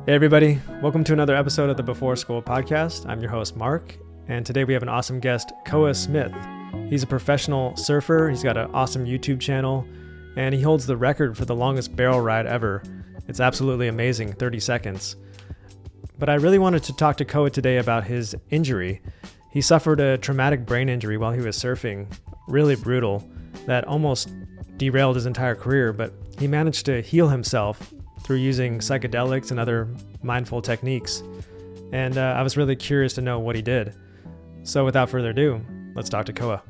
Hey everybody, welcome to another episode of the Before School podcast. I'm your host Mark, and today we have an awesome guest, Koa Smith. He's a professional surfer, he's got an awesome YouTube channel, and he holds the record for the longest barrel ride ever. It's absolutely amazing, 30 seconds. But I really wanted to talk to Koa today about his injury. He suffered a traumatic brain injury while he was surfing, really brutal, that almost derailed his entire career, but he managed to heal himself through using psychedelics and other mindful techniques. And I was really curious to know what he did. So without further ado, let's talk to Koa.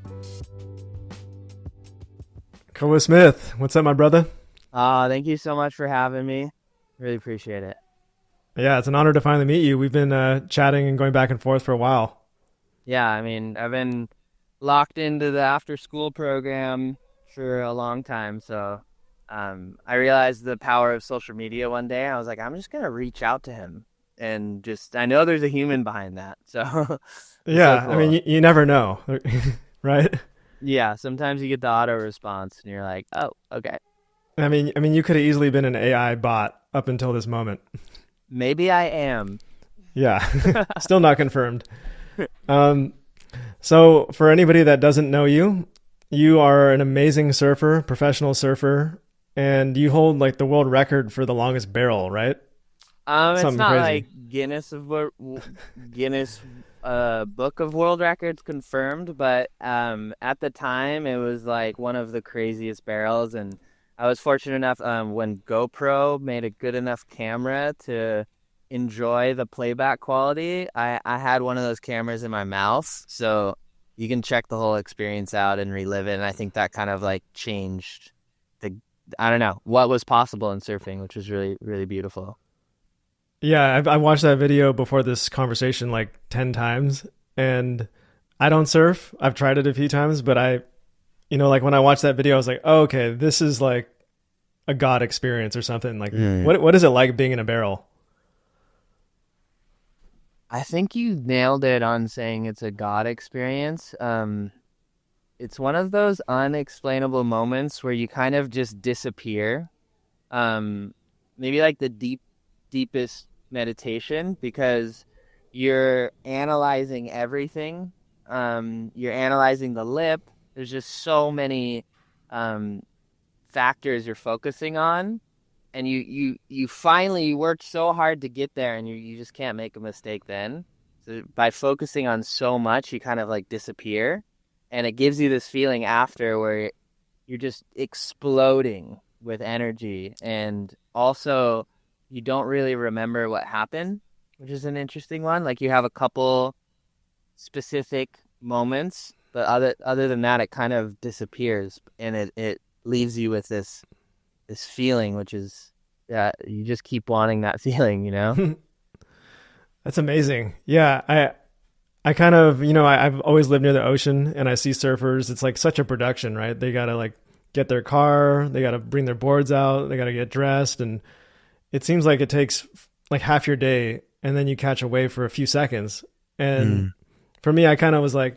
Koa Smith, what's up, my brother? Thank you so much for having me. Really appreciate it. Yeah, it's an honor to finally meet you. We've been chatting and going back and forth for a while. Yeah, I mean, I've been locked into the after-school program for a long time, so I realized the power of social media one day. I was like, I'm just going to reach out to him and I know there's a human behind that. So yeah, so cool. I mean, you never know, right? Yeah, sometimes you get the auto response and you're like, oh, okay. I mean, you could have easily been an AI bot up until this moment. Maybe I am. Yeah, still not confirmed. So for anybody that doesn't know you, you are an amazing surfer, professional surfer, and you hold like the world record for the longest barrel, right? It's not crazy. Like Guinness Book of World Records confirmed, but at the time it was like one of the craziest barrels, and I was fortunate enough when GoPro made a good enough camera to enjoy the playback quality. I had one of those cameras in my mouth, so you can check the whole experience out and relive it, and I think that kind of like changed I don't know, what was possible in surfing, which was really, really beautiful. Yeah, I watched that video before this conversation like 10 times, and I don't surf. I've tried it a few times, but like when I watched that video, I was like, oh, okay, this is like a God experience or something. Like, what is it like being in a barrel? I think you nailed it on saying it's a God experience. It's one of those unexplainable moments where you kind of just disappear. Maybe like the deepest meditation, because you're analyzing everything. You're analyzing the lip. There's just so many factors you're focusing on. And you finally worked so hard to get there, and you just can't make a mistake then. So by focusing on so much, you kind of like disappear. And it gives you this feeling after where you're just exploding with energy. And also, you don't really remember what happened, which is an interesting one. Like you have a couple specific moments, but other than that, it kind of disappears. And it leaves you with this feeling, which is, you just keep wanting that feeling, you know? That's amazing. Yeah, I kind of, I've always lived near the ocean, and I see surfers. It's like such a production, right? They got to like get their car, they got to bring their boards out, they got to get dressed. And it seems like it takes like half your day, and then you catch a wave for a few seconds. And for me, I kind of was like,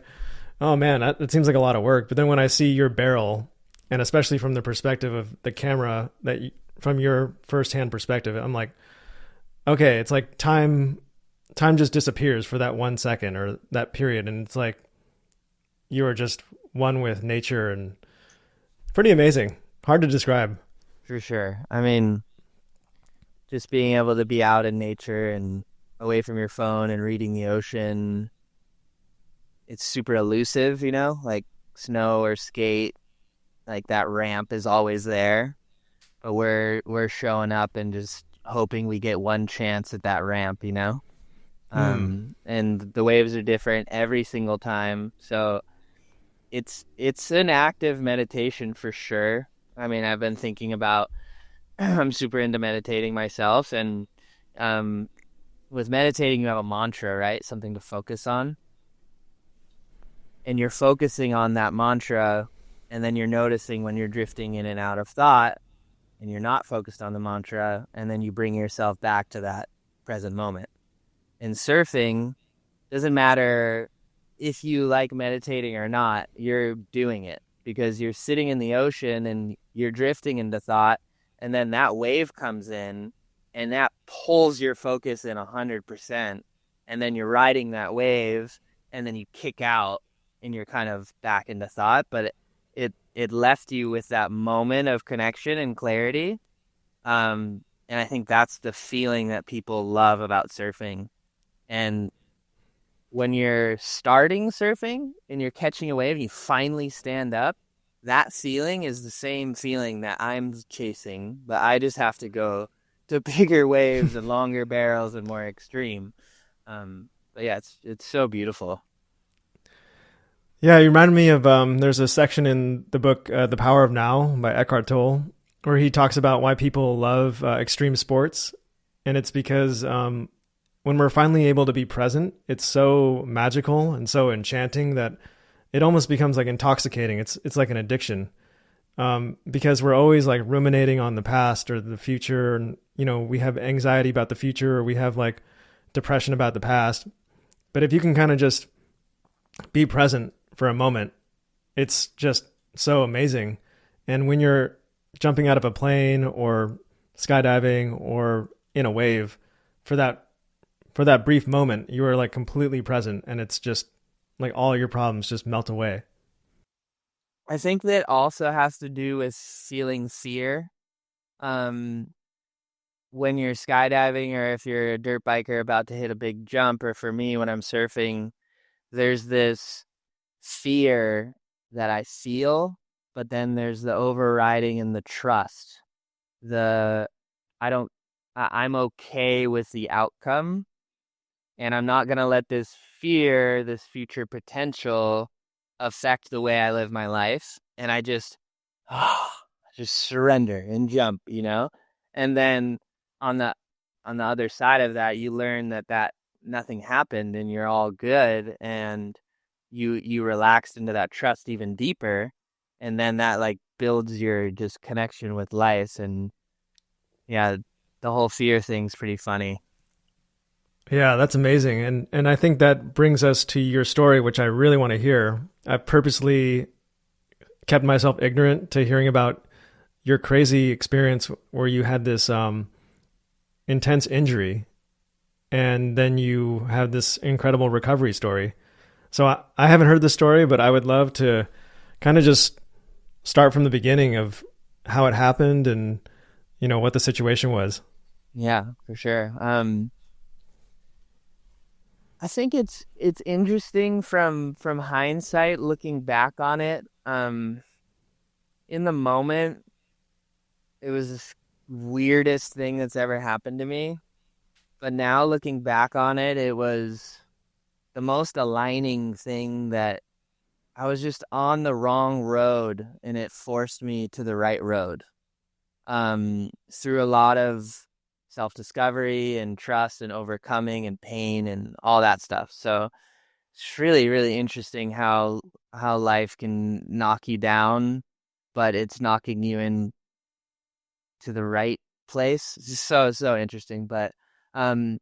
oh man, it seems like a lot of work. But then when I see your barrel, and especially from the perspective of the camera, from your firsthand perspective, I'm like, okay, it's like time just disappears for that 1 second or that period. And it's like, you are just one with nature, and pretty amazing. Hard to describe. For sure. I mean, just being able to be out in nature and away from your phone and reading the ocean, it's super elusive, like snow or skate, like that ramp is always there, but we're showing up and just hoping we get one chance at that ramp, and the waves are different every single time. So it's an active meditation for sure. I mean, I've been thinking about, I'm super into meditating myself, and with meditating, you have a mantra, right? Something to focus on. And you're focusing on that mantra, and then you're noticing when you're drifting in and out of thought, and you're not focused on the mantra, and then you bring yourself back to that present moment. In surfing, doesn't matter if you like meditating or not, you're doing it because you're sitting in the ocean and you're drifting into thought, and then that wave comes in and that pulls your focus in 100%, and then you're riding that wave, and then you kick out and you're kind of back into thought, but it left you with that moment of connection and clarity. And I think that's the feeling that people love about surfing. And when you're starting surfing and you're catching a wave and you finally stand up, that feeling is the same feeling that I'm chasing, but I just have to go to bigger waves and longer barrels and more extreme. But yeah, it's so beautiful. Yeah, you reminded me of there's a section in the book The Power of Now by Eckhart Tolle where he talks about why people love extreme sports, and it's because when we're finally able to be present, it's so magical and so enchanting that it almost becomes like intoxicating. It's like an addiction, because we're always like ruminating on the past or the future, and we have anxiety about the future, or we have like depression about the past. But if you can kind of just be present for a moment, it's just so amazing. And when you're jumping out of a plane or skydiving or in a wave, for that brief moment, you are like completely present, and it's just like all your problems just melt away. I think that also has to do with feeling fear. Um, when you're skydiving or if you're a dirt biker about to hit a big jump, or for me when I'm surfing, there's this fear that I feel, but then there's the overriding and the trust. The I don't I'm okay with the outcome, and I'm not going to let this fear, this future potential affect the way I live my life. And I just just surrender and jump. And then on the on the other side of that, you learn that nothing happened and you're all good, and you relaxed into that trust even deeper, and then that like builds your just connection with life. And yeah, the whole fear thing's pretty funny. Yeah, that's amazing. And I think that brings us to your story, which I really want to hear. I purposely kept myself ignorant to hearing about your crazy experience where you had this intense injury, and then you have this incredible recovery story. So I haven't heard this story, but I would love to kind of just start from the beginning of how it happened and what the situation was. Yeah, for sure. I think it's interesting from hindsight looking back on it. In the moment, it was the weirdest thing that's ever happened to me. But now looking back on it, it was the most aligning thing, that I was just on the wrong road and it forced me to the right road. Through a lot of self-discovery and trust and overcoming and pain and all that stuff. So it's really, really interesting how life can knock you down, but it's knocking you in to the right place. It's just so interesting. But um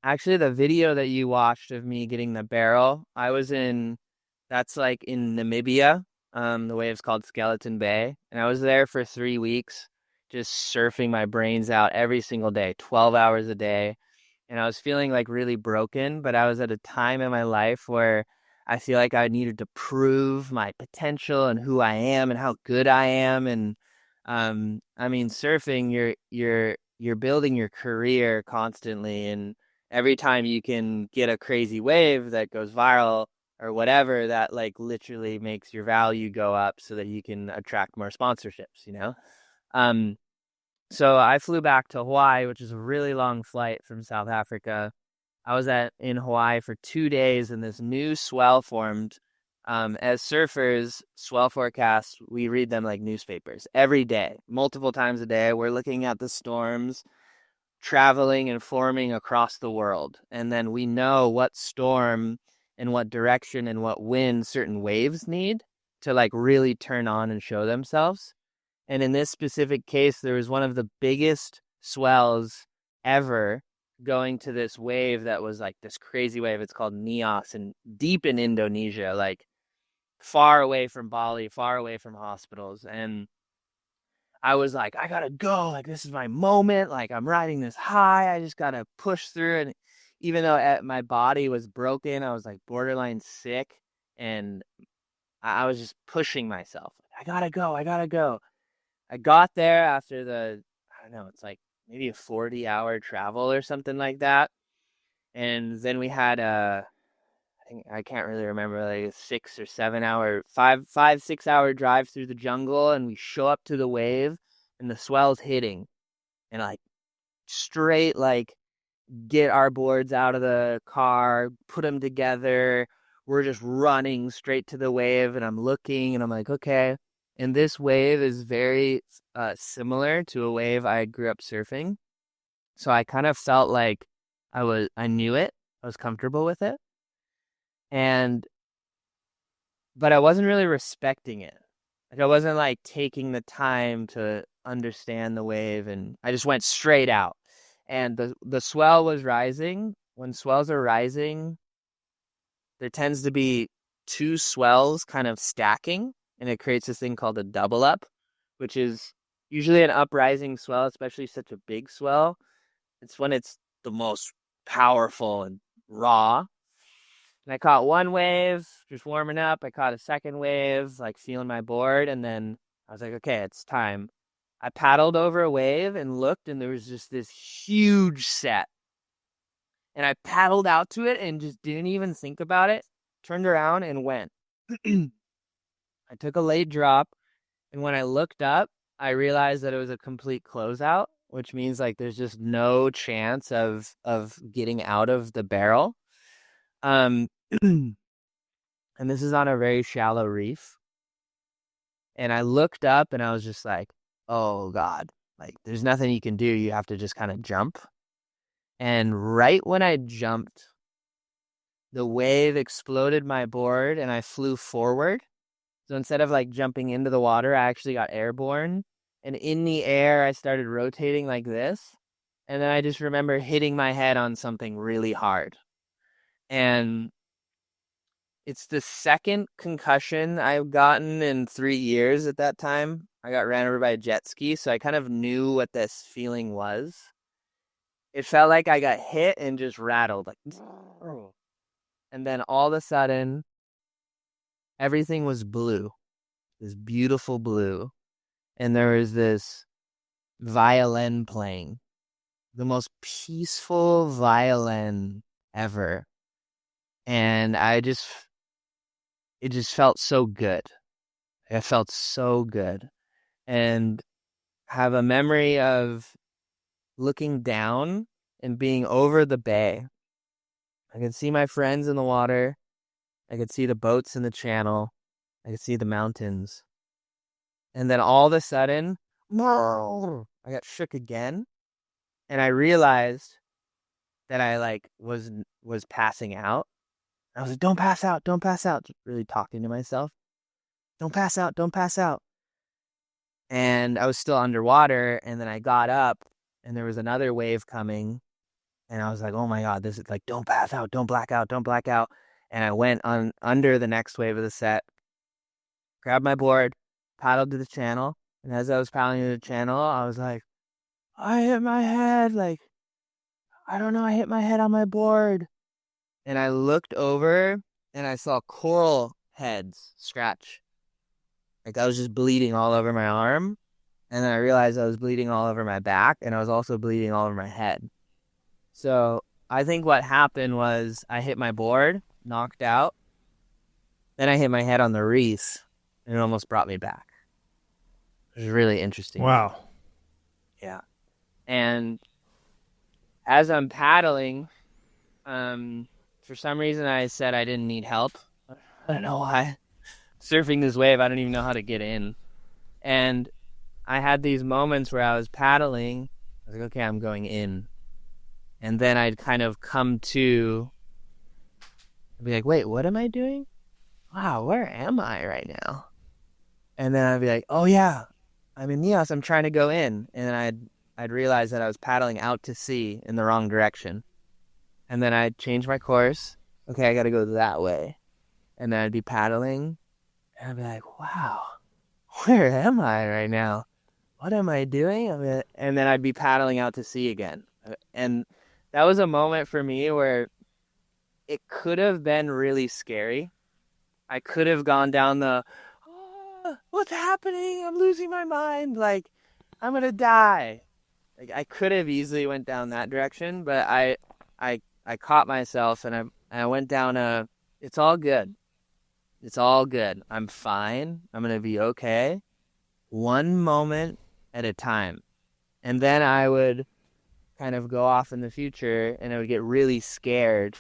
actually the video that you watched of me getting the barrel, that's like in Namibia. The wave's called Skeleton Bay, and I was there for 3 weeks, just surfing my brains out every single day, 12 hours a day. And I was feeling like really broken, but I was at a time in my life where I feel like I needed to prove my potential and who I am and how good I am. And I mean, surfing, you're building your career constantly, and every time you can get a crazy wave that goes viral or whatever, that like literally makes your value go up so that you can attract more sponsorships. Um, so I flew back to Hawaii, which is a really long flight from South Africa. I was in Hawaii for 2 days, and this new swell formed. As surfers, swell forecasts, we read them like newspapers every day, multiple times a day. We're looking at the storms traveling and forming across the world. And then we know what storm and what direction and what wind certain waves need to like really turn on and show themselves. And in this specific case, there was one of the biggest swells ever going to this wave that was like this crazy wave. It's called Nias, and deep in Indonesia, like far away from Bali, far away from hospitals. And I was like, I gotta go. Like, this is my moment. Like, I'm riding this high. I just gotta push through. And even though my body was broken, I was like borderline sick. And I was just pushing myself. I gotta go. I gotta go. I got there after I don't know, it's like maybe a 40-hour travel or something like that. And then we had I can't really remember, like a 6 or 7 hour, 6 hour drive through the jungle, and we show up to the wave, and the swell's hitting, and like straight like get our boards out of the car, put them together. We're just running straight to the wave, and I'm looking, and I'm like, okay. And this wave is very similar to a wave I grew up surfing, so I kind of felt like I knew it, I was comfortable with it, and but I wasn't really respecting it. Like I wasn't like taking the time to understand the wave, and I just went straight out. And the swell was rising. When swells are rising, there tends to be two swells kind of stacking, and it creates this thing called a double up, which is usually an uprising swell, especially such a big swell. It's when it's the most powerful and raw. And I caught one wave, just warming up. I caught a second wave, like feeling my board. And then I was like, okay, it's time. I paddled over a wave and looked, and there was just this huge set. And I paddled out to it and just didn't even think about it. Turned around and went. I took a late drop. And when I looked up, I realized that it was a complete closeout, which means like there's just no chance of getting out of the barrel. And this is on a very shallow reef. And I looked up and I was just like, oh God, like there's nothing you can do. You have to just kind of jump. And right when I jumped, the wave exploded my board and I flew forward. So instead of like jumping into the water, I actually got airborne. And in the air, I started rotating like this. And then I just remember hitting my head on something really hard. And it's the second concussion I've gotten in 3 years at that time. I got ran over by a jet ski, so I kind of knew what this feeling was. It felt like I got hit and just rattled, like, and then all of a sudden, everything was blue, this beautiful blue, and there was this violin playing, the most peaceful violin ever, and it just felt so good. It felt so good. And have a memory of looking down and being over the bay. I could see my friends in the water. I could see the boats in the channel. I could see the mountains. And then all of a sudden, I got shook again. And I realized that I like was passing out. I was like, don't pass out, don't pass out. Just really talking to myself. Don't pass out, don't pass out. And I was still underwater, and then I got up, and there was another wave coming, and I was like, oh my God, this is like, don't pass out, don't black out, don't black out. And I went on under the next wave of the set, grabbed my board, paddled to the channel, and as I was paddling to the channel, I was like, I hit my head, like, I don't know, I hit my head on my board. And I looked over, and I saw coral heads scratch. Like I was just bleeding all over my arm. And then I realized I was bleeding all over my back, and I was also bleeding all over my head. So I think what happened was I hit my board, knocked out. Then I hit my head on the reef, and it almost brought me back. It was really interesting. Wow. Yeah. And as I'm paddling, for some reason I said I didn't need help. I don't know why. Surfing this wave, I don't even know how to get in. And I had these moments where I was paddling. I was like, okay, I'm going in. And then I'd kind of come to, I'd be like, wait, what am I doing? Wow, where am I right now? And then I'd be like, oh yeah, I'm in Nias, I'm trying to go in. And then I'd realize that I was paddling out to sea in the wrong direction. And then I'd change my course. Okay, I gotta go that way. And then I'd be paddling, and I'd be like, wow, where am I right now? what am I doing? And then I'd be paddling out to sea again. And that was a moment for me where it could have been really scary. I could have gone down what's happening? I'm losing my mind. Like, I'm gonna die. Like, I could have easily went down that direction, but I caught myself, and I went down it's all good. It's all good. I'm fine. I'm gonna be okay. One moment at a time. And then I would kind of go off in the future, and I would get really scared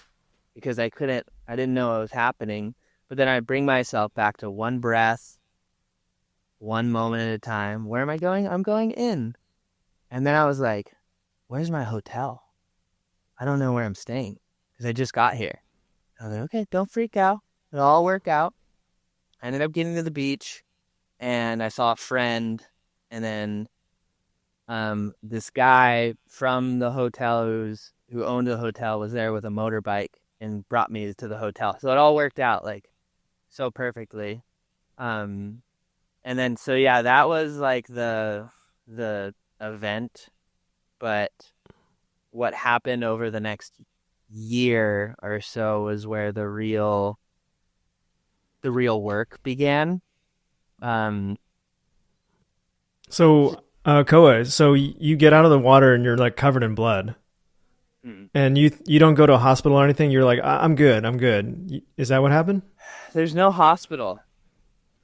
because I didn't know what was happening. But then I'd bring myself back to one breath, one moment at a time. Where am I going? I'm going in. And then I was like, where's my hotel? I don't know where I'm staying because I just got here. I was like, okay, don't freak out. It'll all work out. I ended up getting to the beach, and I saw a friend, and then this guy from the hotel who owned the hotel was there with a motorbike and brought me to the hotel. So it all worked out like so perfectly. And then so yeah, that was like the event, but what happened over the next year or so was where the real work began. Koa, so you get out of the water and you're like covered in blood, and you don't go to a hospital or anything. You're like, I'm good. Is that what happened? There's no hospital.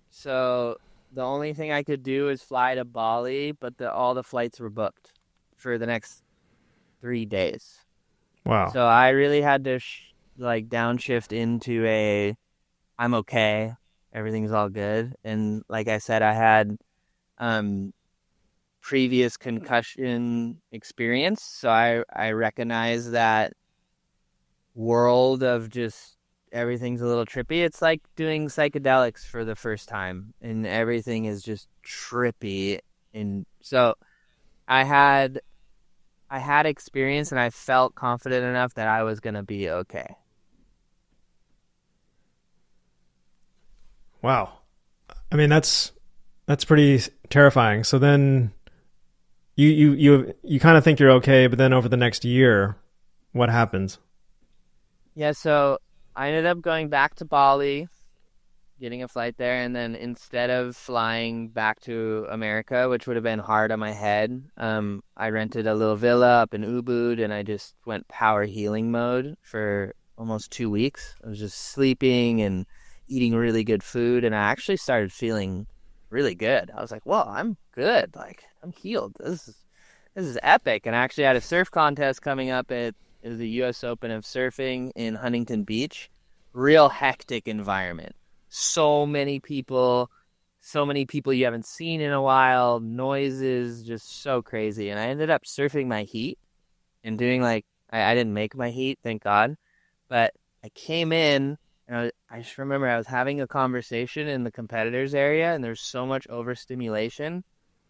So the only thing I could do is fly to Bali, but all the flights were booked for the next 3 days. Wow. So I really had to downshift into I'm okay. Everything's all good. And like I said, I had previous concussion experience. So I recognize that world of just everything's a little trippy. It's like doing psychedelics for the first time, and everything is just trippy. And so I had experience, and I felt confident enough that I was going to be okay. Wow. I mean, that's pretty terrifying. So then you kind of think you're okay, but then over the next year, what happens? Yeah, so I ended up going back to Bali, getting a flight there, and then instead of flying back to America, which would have been hard on my head, I rented a little villa up in Ubud, and I just went power healing mode for almost 2 weeks. I was just sleeping and eating really good food, and I actually started feeling really good. I was like, "Whoa, I'm good. Like, I'm healed. This is epic." And I actually had a surf contest coming up at the U.S. Open of Surfing in Huntington Beach. Real hectic environment. So many people you haven't seen in a while, noises, just so crazy. And I ended up surfing my heat and doing I didn't make my heat, thank God. But I came in, and I just remember I was having a conversation in the competitors area, and there's so much overstimulation.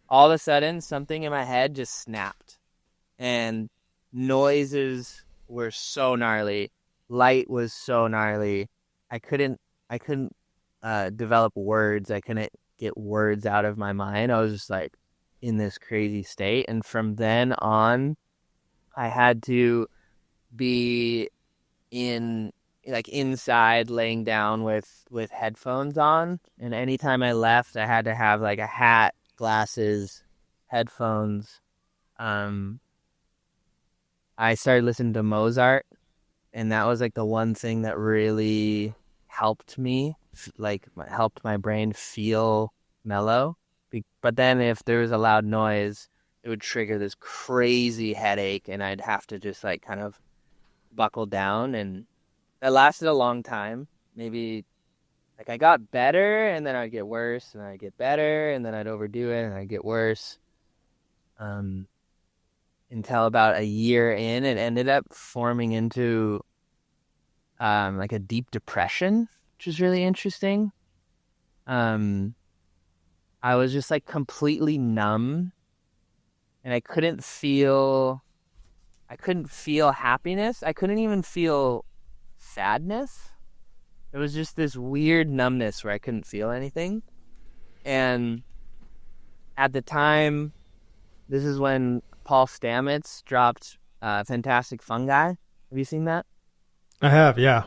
All of a sudden, something in my head just snapped. And noises were so gnarly. Light was so gnarly. I couldn't develop words. I couldn't get words out of my mind. I was just like in this crazy state. And from then on, I had to be inside laying down with headphones on. And anytime I left, I had to have like a hat, glasses, headphones. I started listening to Mozart, and that was like the one thing that really helped me, helped my brain feel mellow. But then if there was a loud noise, it would trigger this crazy headache, and I'd have to just kind of buckle down. And that lasted a long time. Maybe I got better, and then I'd get worse, and I'd get better, and then I'd overdo it, and I'd get worse. Until about a year in, it ended up forming into a deep depression, which was really interesting. I was just completely numb, and I couldn't feel happiness. I couldn't even feel sadness. It was just this weird numbness where I couldn't feel anything. And at the time, This is when Paul Stamets dropped Fantastic Fungi. Have you seen that? I have, yeah.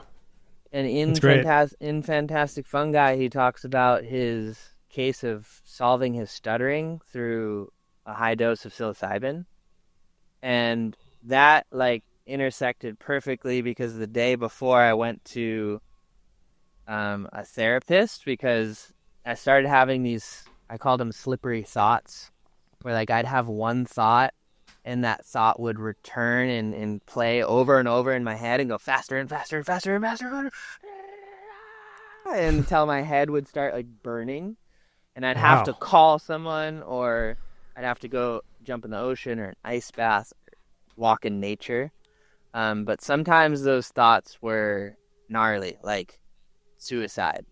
And It's great. In Fantastic Fungi, he talks about his case of solving his stuttering through a high dose of psilocybin. And that like intersected perfectly because the day before I went to a therapist because I started having these, I called them slippery thoughts, where like I'd have one thought and that thought would return and play over and over in my head and go faster and faster and faster and faster and faster until my head would start like burning. And I'd have to Wow. call someone, or I'd have to go jump in the ocean or an ice bath, or walk in nature. But sometimes those thoughts were gnarly, like suicide,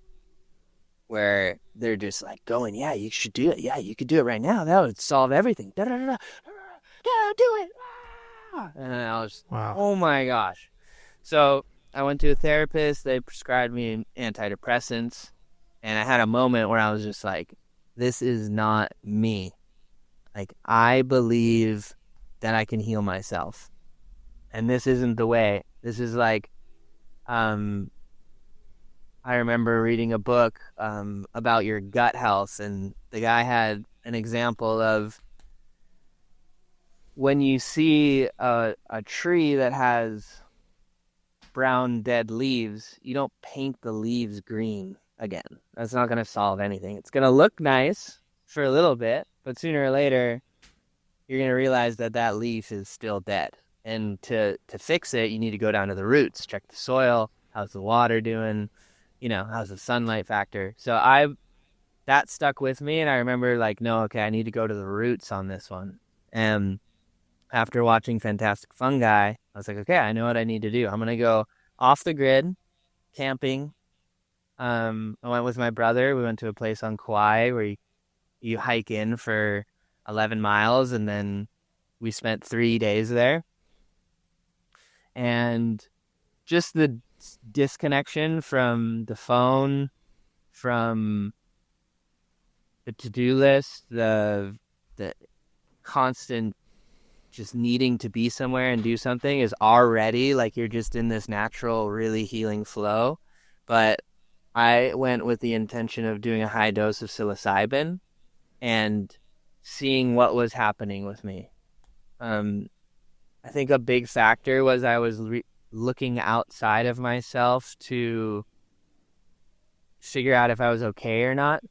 where they're just like going, yeah, you should do it. Yeah, you could do it right now. That would solve everything. Da, da, da, da, da, do it. Ah! And I was, Wow. oh my gosh. So I went to a therapist. They prescribed me antidepressants. And I had a moment where I was just like, this is not me. Like, I believe that I can heal myself. And this isn't the way. This is like, I remember reading a book about your gut health, and the guy had an example of when you see a tree that has brown dead leaves, you don't paint the leaves green again. That's not going to solve anything. It's going to look nice for a little bit, but sooner or later, you're going to realize that that leaf is still dead. And to fix it, you need to go down to the roots, check the soil, how's the water doing, how's the sunlight factor. So that stuck with me, and I remember like, no, okay, I need to go to the roots on this one. And after watching Fantastic Fungi, I was like, okay, I know what I need to do. I'm going to go off the grid, camping. I went with my brother. We went to a place on Kauai where you hike in for 11 miles, and then we spent 3 days there. And just the disconnection from the phone, from the to-do list, the constant just needing to be somewhere and do something is already like you're just in this natural, really healing flow. But I went with the intention of doing a high dose of psilocybin and seeing what was happening with me. I think a big factor was I was looking outside of myself to figure out if I was okay or not.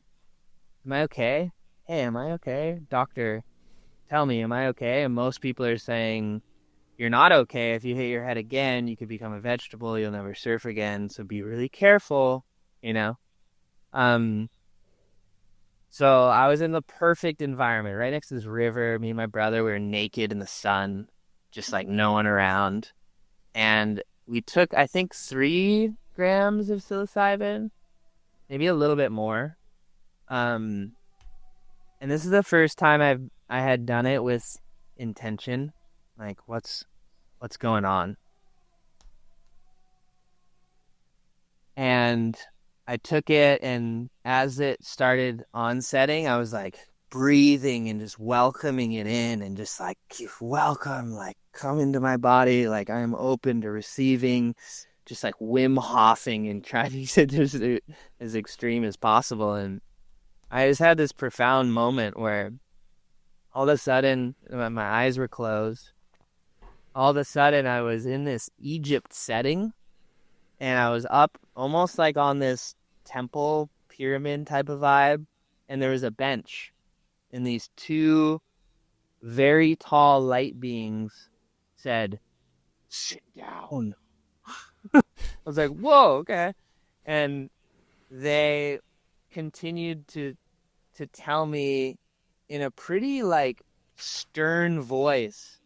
Am I okay? Hey, am I okay? Doctor, tell me, am I okay? And most people are saying, you're not okay. If you hit your head again, you could become a vegetable. You'll never surf again. So be really careful, So I was in the perfect environment, right next to this river. Me and my brother, we were naked in the sun, just like no one around. And we took, I think, 3 grams of psilocybin, maybe a little bit more. And this is the first time I had done it with intention. Like, what's going on? And I took it, and as it started onsetting, I was like breathing and just welcoming it in and just like, welcome, like come into my body. Like I am open to receiving, just like Wim Hofing and trying to just do as extreme as possible. And I just had this profound moment where all of a sudden my eyes were closed. All of a sudden I was in this Egypt setting, and I was up almost like on this temple pyramid type of vibe. And there was a bench, and these 2 very tall light beings said, sit down. I was like, whoa, okay. And they continued to tell me in a pretty like stern voice,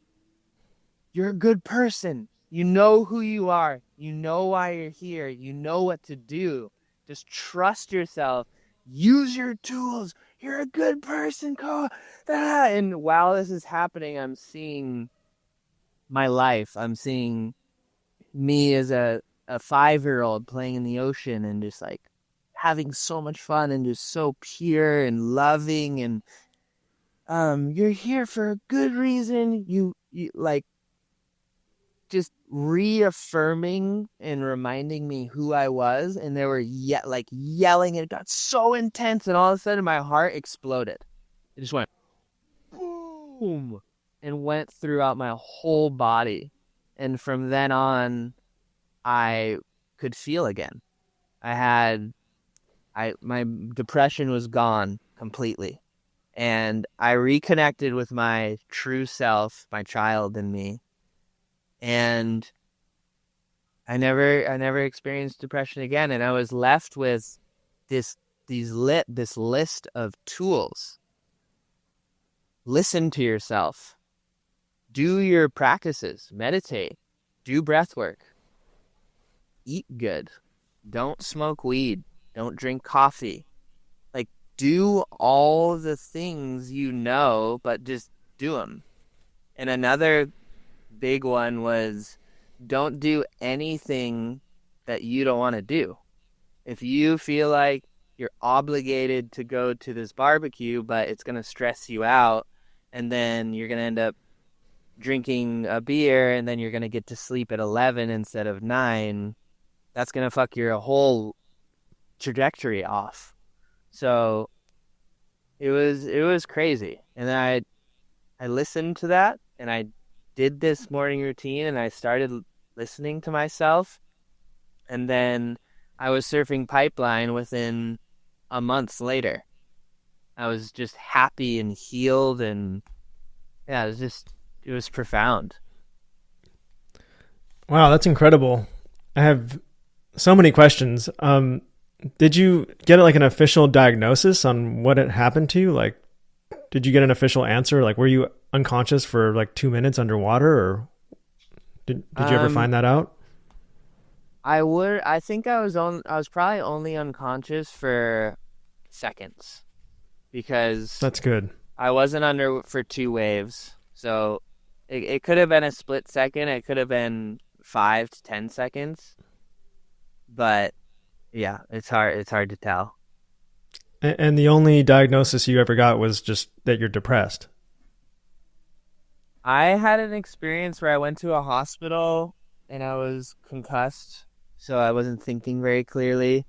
you're a good person. You know who you are. You know why you're here. You know what to do. Just trust yourself. Use your tools. You're a good person, Koa. And while this is happening, I'm seeing my life. I'm seeing me as a 5-year-old playing in the ocean and just like having so much fun and just so pure and loving. And you're here for a good reason. You like just reaffirming and reminding me who I was, and they were yet like yelling, and it got so intense, and all of a sudden my heart exploded. It just went boom and went throughout my whole body. And from then on, I could feel again. I had I my depression was gone completely. And I reconnected with my true self, my child in me. And I never experienced depression again. And I was left with this this list of tools. Listen to yourself. Do your practices, meditate, do breath work, eat good, don't smoke weed, don't drink coffee. Like, do all the things you know, but just do them. And another big one was don't do anything that you don't want to do. If you feel like you're obligated to go to this barbecue, but it's going to stress you out, and then you're going to end up drinking a beer, and then you're going to get to sleep at 11 instead of 9, that's going to fuck your whole trajectory off. So it was crazy. And then I listened to that, and I did this morning routine, and I started listening to myself. And then I was surfing Pipeline within a month later. I was just happy and healed, and yeah, it was profound. Wow, that's incredible. I have so many questions. Did you get like an official diagnosis on what had happened to you? Like, did you get an official answer? Like, were you unconscious for like 2 minutes underwater, or did you ever Um, find that out? I think I was probably only unconscious for seconds because That's good. I wasn't under for 2 waves. So it could have been a split second. It could have been 5 to 10 seconds. But yeah, it's hard to tell. And the only diagnosis you ever got was just that you're depressed. I had an experience where I went to a hospital and I was concussed, so I wasn't thinking very clearly.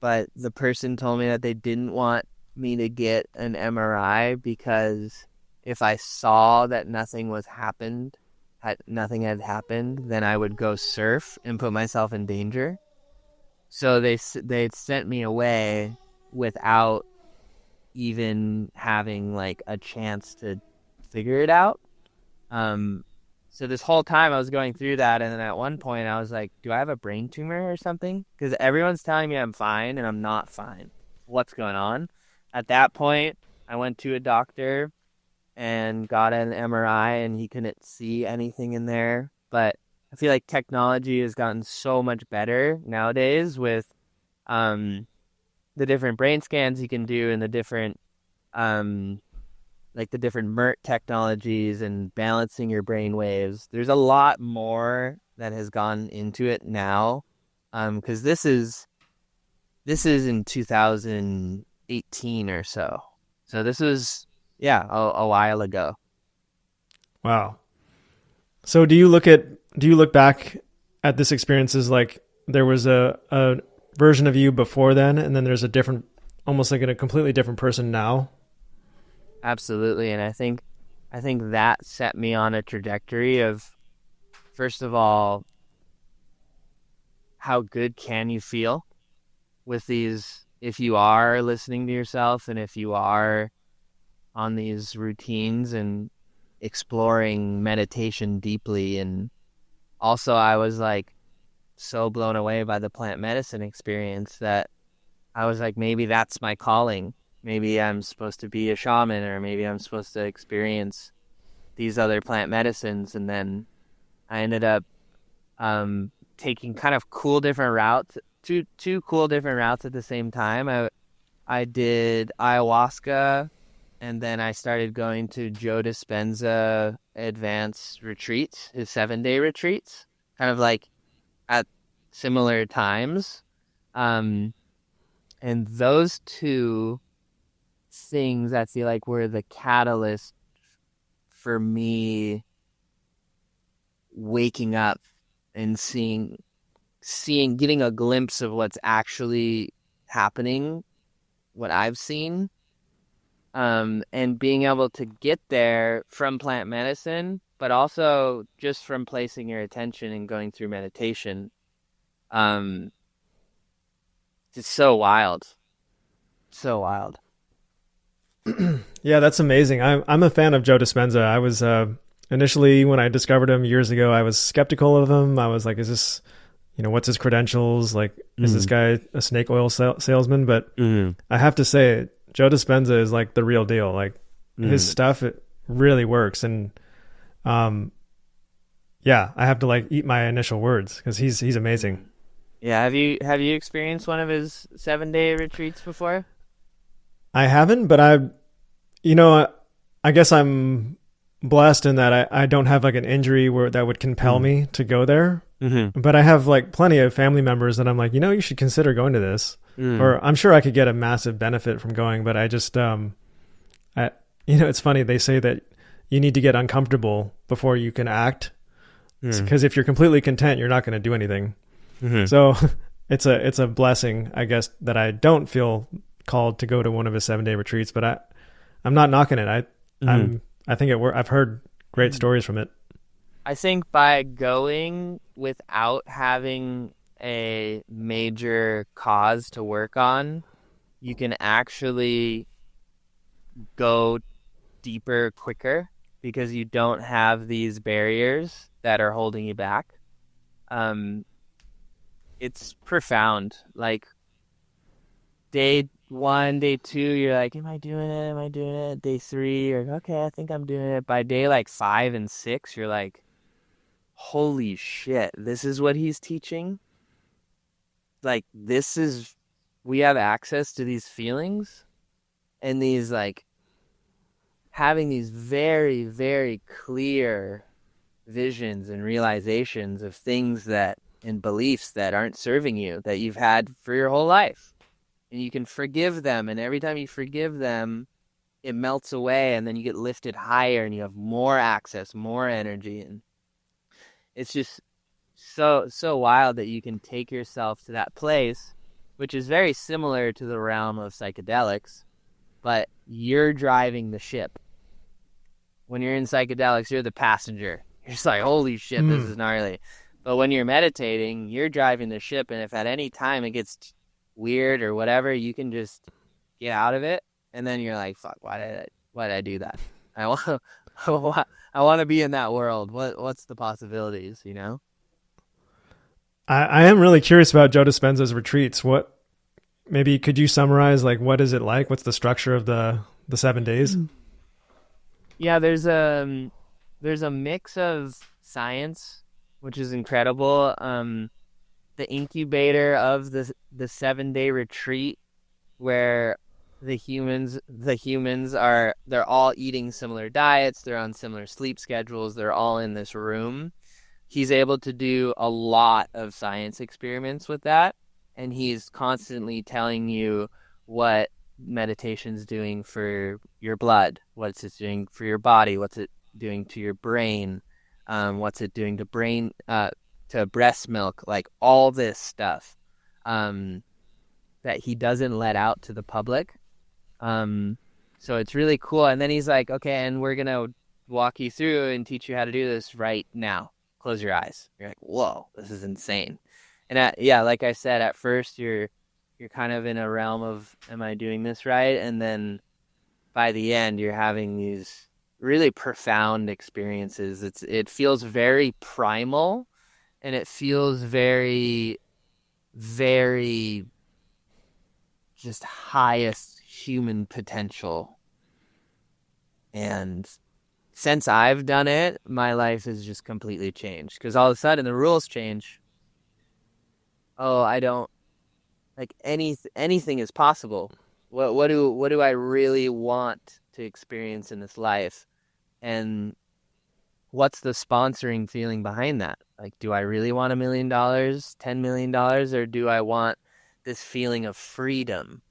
But the person told me that they didn't want me to get an MRI because if I saw that nothing had happened, then I would go surf and put myself in danger. So they sent me away without even having like a chance to figure it out. Um, so this whole time I was going through that, and then at one point I was like, "Do I have a brain tumor or something?" Because everyone's telling me I'm fine, and I'm not fine. What's going on? At that point, I went to a doctor and got an MRI, and he couldn't see anything in there. But I feel like technology has gotten so much better nowadays with um the different brain scans you can do and the different um like the different MERT technologies and balancing your brain waves. There's a lot more that has gone into it now. Because this is in 2018 or so. So this was yeah, a while ago. Wow. So do you look back at this experience as like there was a version of you before then, and then there's a different, almost like a completely different person now? Absolutely. And I think that set me on a trajectory of, first of all, how good can you feel with these if you are listening to yourself, and if you are on these routines and exploring meditation deeply. And also I was like so blown away by the plant medicine experience that I was like, maybe that's my calling. Maybe I'm supposed to be a shaman, or maybe I'm supposed to experience these other plant medicines. And then I ended up taking kind of cool different routes, two cool different routes at the same time. I did ayahuasca, and then I started going to Joe Dispenza advanced retreats, his 7-day retreats, kind of like at similar times. Um, and those two things I feel like were the catalyst for me waking up and getting a glimpse of what's actually happening, what I've seen, and being able to get there from plant medicine, but also just from placing your attention and going through meditation. Um, it's so wild, so wild. Yeah, that's amazing. I'm a fan of Joe Dispenza. I was initially, when I discovered him years ago, I was skeptical of him. I was like, is this, what's his credentials? Like, is this guy a snake oil salesman? But I have to say, Joe Dispenza is like the real deal. Like his stuff, it really works. And yeah, I have to like eat my initial words because he's amazing. Yeah, have you experienced one of his 7-day retreats before? I haven't, but I guess I'm blessed in that I don't have like an injury where that would compel me to go there. But I have like plenty of family members that I'm like, you should consider going to this. Or I'm sure I could get a massive benefit from going, but I just, it's funny. They say that you need to get uncomfortable before you can act. Because if you're completely content, you're not going to do anything. So it's a blessing, I guess, that I don't feel called to go to one of his 7-day retreats, but I'm not knocking it. I think I've heard great stories from it. I think by going without having a major cause to work on, you can actually go deeper quicker because you don't have these barriers that are holding you back. It's profound. Like day 1, day 2, you're like, am I doing it? Am I doing it? Day 3, you're like, okay, I think I'm doing it. By day like 5 and 6, you're like, holy shit, this is what he's teaching? Like, we have access to these feelings and these, like, having these very, very clear visions and realizations of things and beliefs that aren't serving you, that you've had for your whole life. And you can forgive them, and every time you forgive them, it melts away, and then you get lifted higher, and you have more access, more energy, and it's just so wild that you can take yourself to that place, which is very similar to the realm of psychedelics, but you're driving the ship. When you're in psychedelics, you're the passenger. You're just like, holy shit, this is gnarly. But when you're meditating, you're driving the ship, and if at any time it gets weird or whatever, you can just get out of it, and then you're like, fuck, why did I do that? I want to be in that world. What's the possibilities, I am really curious about Joe Dispenza's retreats. Maybe could you summarize, like, what is it like? What's the structure of the 7 days? Yeah, there's a mix of science, which is incredible. The incubator of the 7-day retreat, where the humans they're all eating similar diets, they're on similar sleep schedules, they're all in this room. He's able to do a lot of science experiments with that, and he's constantly telling you what meditation's doing for your blood, what's it doing for your body, what's it doing to your brain, what's it doing to to breast milk, like all this stuff that he doesn't let out to the public. So it's really cool. And then he's like, okay, and we're gonna walk you through and teach you how to do this right now. Close your eyes. You're like, whoa, this is insane. And yeah, like I said, at first you're kind of in a realm of, am I doing this right? And then by the end, you're having these really profound experiences. It feels very primal, and it feels very, very just highest human potential. And since I've done it, my life has just completely changed, because all of a sudden the rules change. Oh, I don't like anything is possible. What do I really want to experience in this life? And what's the sponsoring feeling behind that? Like, do I really want $1 million, $10 million, or do I want this feeling of freedom?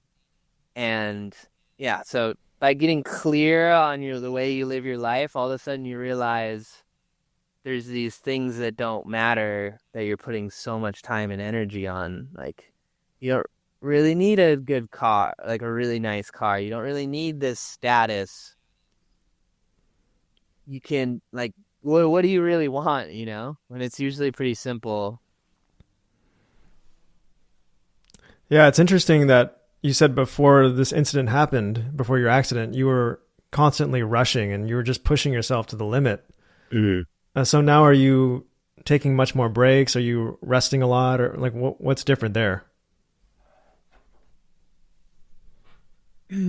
And yeah, so by getting clear on the way you live your life, all of a sudden you realize there's these things that don't matter that you're putting so much time and energy on. Like, you don't really need a good car, like a really nice car. You don't really need this status. You can, like, what do you really want, when it's usually pretty simple. Yeah, it's interesting that you said before this incident happened, before your accident, you were constantly rushing and you were just pushing yourself to the limit. So now are you taking much more breaks? Are you resting a lot, or like what's different there?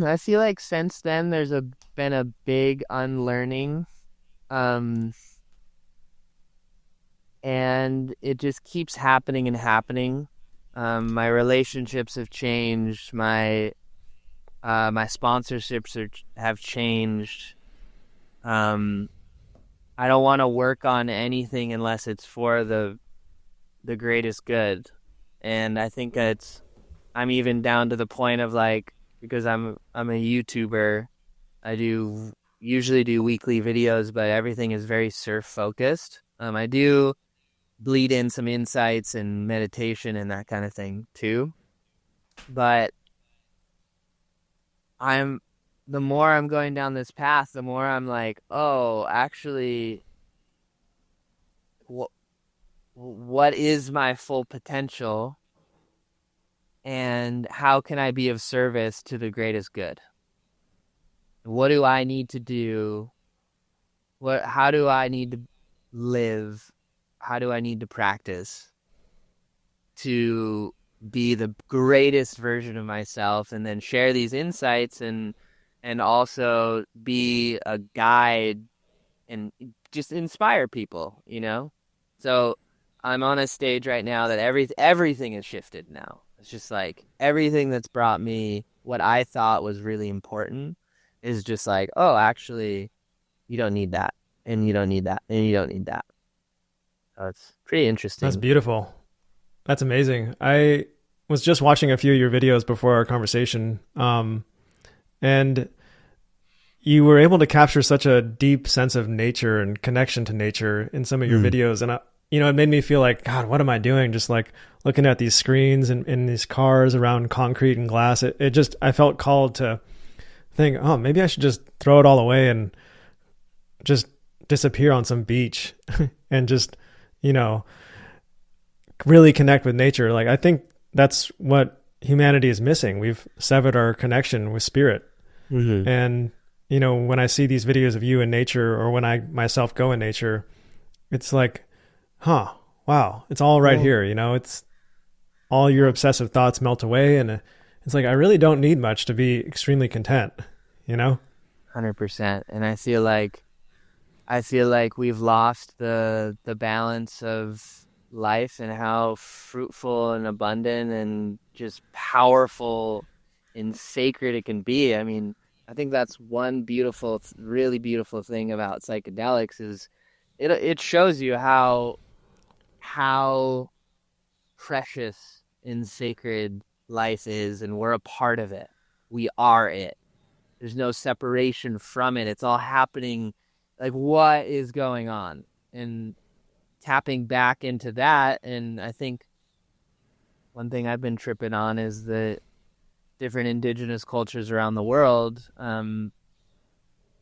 I feel like since then there's been a big unlearning, um, and it just keeps happening and happening. My relationships have changed. My sponsorships have changed. I don't want to work on anything unless it's for the greatest good. And I think I'm even down to the point of, like, because I'm a YouTuber, I usually do weekly videos, but everything is very surf focused. I do bleed in some insights and meditation and that kind of thing too. But the more I'm going down this path, the more I'm like, oh, actually, what is my full potential, and how can I be of service to the greatest good? What do I need to do? How do I need to live? How do I need to practice to be the greatest version of myself, and then share these insights and also be a guide and just inspire people, So I'm on a stage right now that everything has shifted now. It's just like everything that's brought me what I thought was really important is just like, oh, actually, you don't need that, and you don't need that, and you don't need that. So it's pretty interesting. That's beautiful. That's amazing. I was just watching a few of your videos before our conversation, and you were able to capture such a deep sense of nature and connection to nature in some of your videos. And, it made me feel like, God, what am I doing? Just like looking at these screens and in these cars around concrete and glass. I felt called to think, oh, maybe I should just throw it all away and just disappear on some beach and just, really connect with nature. Like, I think that's what humanity is missing. We've severed our connection with spirit. And, when I see these videos of you in nature, or when I myself go in nature, it's like, wow, it's all right here. It's all your obsessive thoughts melt away. And it's like, I really don't need much to be extremely content, 100%. And I feel like we've lost the balance of life and how fruitful and abundant and just powerful and sacred it can be. I mean, I think that's one really beautiful thing about psychedelics is it shows you how precious and sacred life is, and we're a part of it. We are it. There's no separation from it. It's all happening. Like, what is going on? And tapping back into that. And I think one thing I've been tripping on is that different indigenous cultures around the world,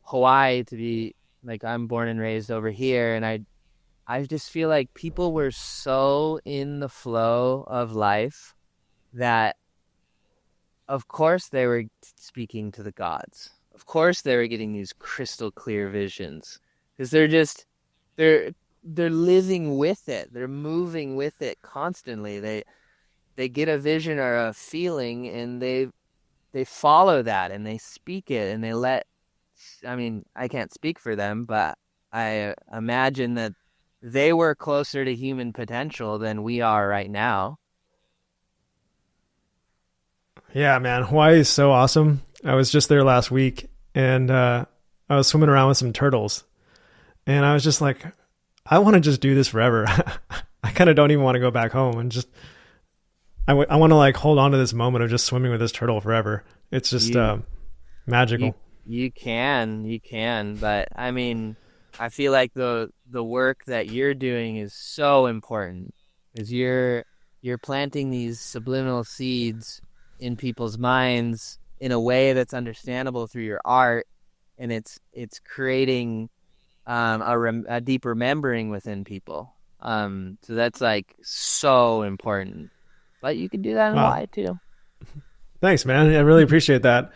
Hawaii, to be like, I'm born and raised over here, and I just feel like people were so in the flow of life that of course they were speaking to the gods. Of course they were getting these crystal clear visions, because they're living with it. They're moving with it constantly. They get a vision or a feeling, and they follow that, and they speak it, and I can't speak for them, but I imagine that they were closer to human potential than we are right now. Yeah, man. Hawaii is so awesome. I was just there last week, and I was swimming around with some turtles, and I was just like, I want to just do this forever. I kind of don't even want to go back home, and just, I want to like hold on to this moment of just swimming with this turtle forever. It's just, You Magical. you can, but I mean, I feel like the work that you're doing is so important because you're planting these subliminal seeds in people's minds in a way that's understandable through your art, and it's creating a deep remembering within people. So that's like so important. But you can do that in Wow. Hawaii too. Thanks, man. I really appreciate that.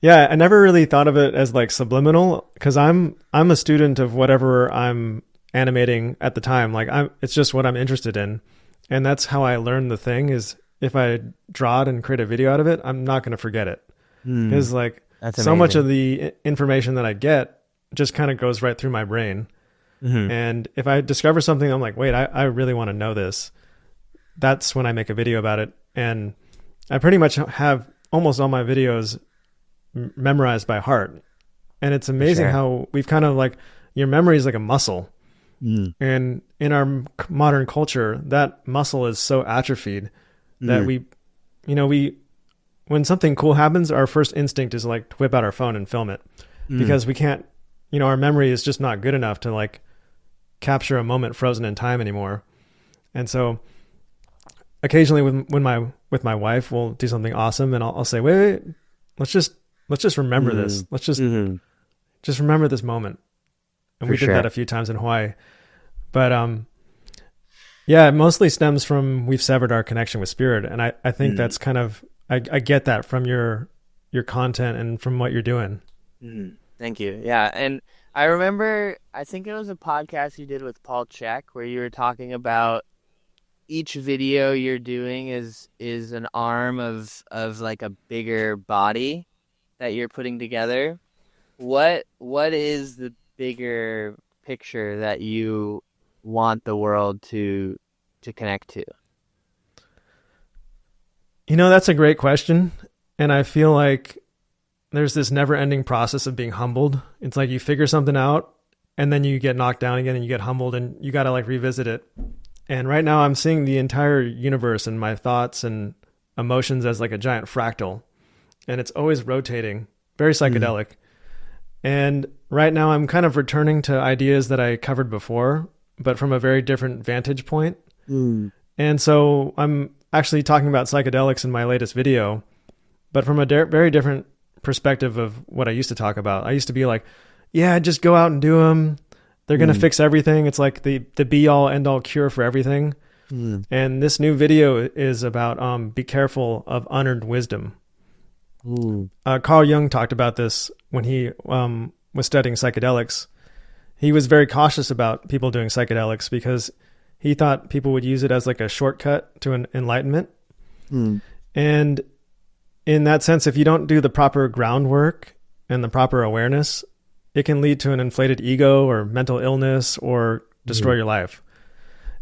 Yeah, I never really thought of it as like subliminal because I'm a student of whatever I'm animating at the time. Like it's just what I'm interested in. And that's how I learn the thing is if I draw it and create a video out of it, I'm not going to forget it. Hmm. Because like That's so much of amazing. the information that I get just kind of goes right through my brain. Hmm. And if I discover something, I'm like, wait, I really want to know this. That's when I make a video about it. And I pretty much have almost all my videos memorized by heart. And it's For amazing sure. how we've kind of like your memory is like a muscle. Mm. And in our modern culture, that muscle is so atrophied that Mm. we when something cool happens, our first instinct is like to whip out our phone and film it Mm. because we can't, our memory is just not good enough to like capture a moment frozen in time anymore. And so occasionally with my wife, we'll do something awesome and I'll say, wait, let's just remember this. Mm. Let's Mm. just remember this moment. And For we did that sure. a few times in Hawaii. But yeah, it mostly stems from we've severed our connection with spirit. And I think Mm. that's kind of I get that from your content and from what you're doing. Mm. Thank you. Yeah, and I remember, I think it was a podcast you did with Paul Check where you were talking about each video you're doing is an arm of like a bigger body that you're putting together. What is the bigger picture that you want the world to connect to? That's a great question. And I feel like there's this never ending process of being humbled. It's like you figure something out and then you get knocked down again and you get humbled and you got to like revisit it. And right now I'm seeing the entire universe and my thoughts and emotions as like a giant fractal. And it's always rotating, very Mm. psychedelic. And right now I'm kind of returning to ideas that I covered before, but from a very different vantage point. Mm. And so I'm actually talking about psychedelics in my latest video, but from a very different perspective of what I used to talk about. I used to be like, yeah, just go out and do them. They're going to Mm. fix everything. It's like the be all end all cure for everything. Mm. And this new video is about be careful of unearned wisdom. Mm. Carl Jung talked about this when he was studying psychedelics. He was very cautious about people doing psychedelics because he thought people would use it as like a shortcut to an enlightenment. Mm. And in that sense, if you don't do the proper groundwork and the proper awareness, it can lead to an inflated ego or mental illness or destroy Mm. your life.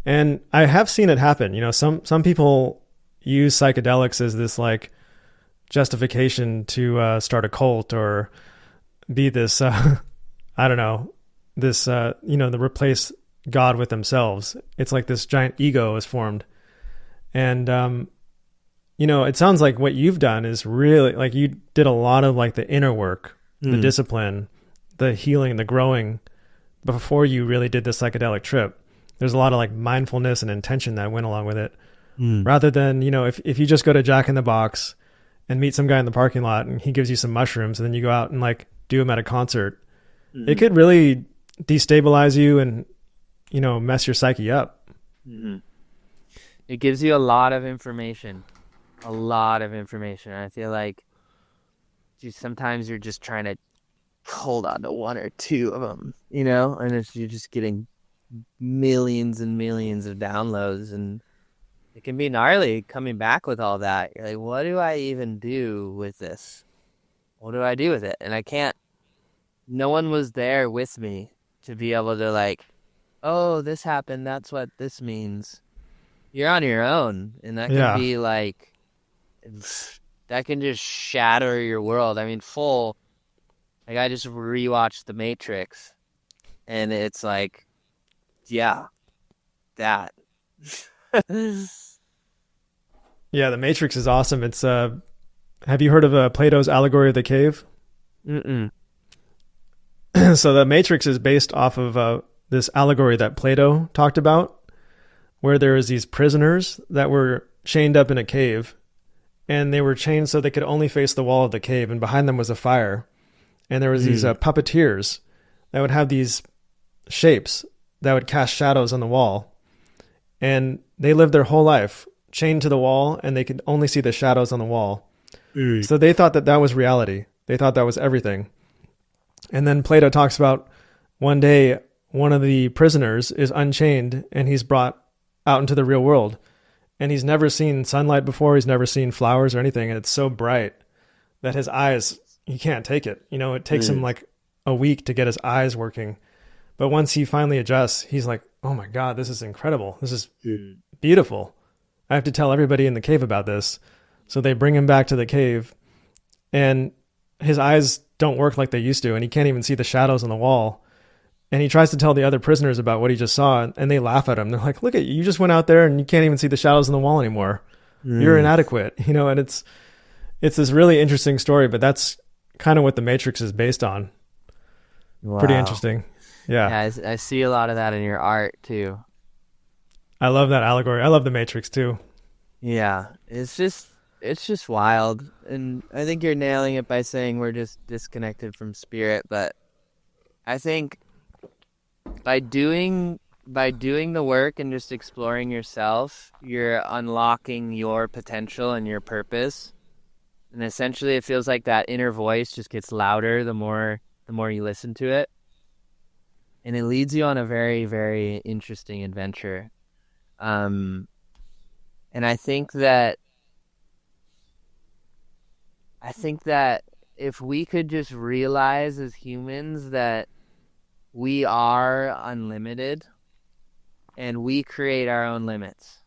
And I have seen it happen. Some people use psychedelics as this like justification to start a cult or be this I don't know, this the replace God with themselves. It's like this giant ego is formed. And it sounds like what you've done is really like you did a lot of like the inner work, the Mm. discipline, the healing, the growing before you really did the psychedelic trip. There's a lot of like mindfulness and intention that went along with it. Mm. Rather than, if you just go to Jack in the Box and meet some guy in the parking lot and he gives you some mushrooms and then you go out and like do them at a concert, it Mm. could really destabilize you and, mess your psyche up. Mm. It gives you a lot of information, a lot of information. I feel like sometimes you're just trying to hold on to one or two of them, and you're just getting millions and millions of downloads, and it can be gnarly coming back with all that. You're like, what do I even do with this? What do I do with it? And I can't, no one was there with me to be able to like, oh, this happened. That's what this means. You're on your own, and that can Yeah. be like, that can just shatter your world. I mean, like I just rewatched The Matrix, and it's like, yeah, that. Yeah. The Matrix is awesome. It's, have you heard of Plato's Allegory of the Cave? Mm-mm. So the Matrix is based off of this allegory that Plato talked about, where there was these prisoners that were chained up in a cave, and they were chained so they could only face the wall of the cave, and behind them was a fire. And there was these puppeteers that would have these shapes that would cast shadows on the wall. And they lived their whole life chained to the wall, and they could only see the shadows on the wall. So they thought that that was reality. They thought that was everything. And then Plato talks about one day, one of the prisoners is unchained and he's brought out into the real world. And he's never seen sunlight before. He's never seen flowers or anything. And it's so bright that his eyes, he can't take it. You know, it takes him like a week to get his eyes working. But once he finally adjusts, he's like, oh my God, this is incredible. This is beautiful. I have to tell everybody in the cave about this. So they bring him back to the cave, and his eyes don't work like they used to, and he can't even see the shadows on the wall. And he tries to tell the other prisoners about what he just saw, and they laugh at him. They're like, look at you, you just went out there and you can't even see the shadows on the wall anymore. You're inadequate, you know. And it's this really interesting story, but that's kind of what the Matrix is based on. Wow. Pretty interesting. Yeah, I see a lot of that in your art too. I love that allegory. I love the Matrix too. Yeah, it's just wild. And I think you're nailing it by saying we're just disconnected from spirit. But I think by doing the work and just exploring yourself, you're unlocking your potential and your purpose. And essentially it feels like that inner voice just gets louder the more you listen to it. And it leads you on a very, very interesting adventure. And I think that if we could just realize as humans that we are unlimited and we create our own limits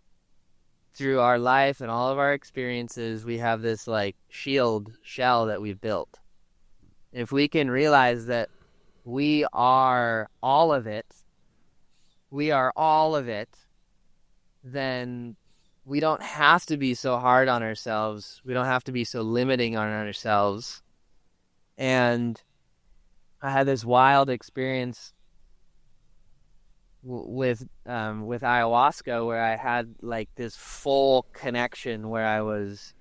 through our life and all of our experiences, we have this like shell that we've built. If we can realize that we are all of it, then we don't have to be so hard on ourselves. We don't have to be so limiting on ourselves. And I had this wild experience with ayahuasca where I had like this full connection where I was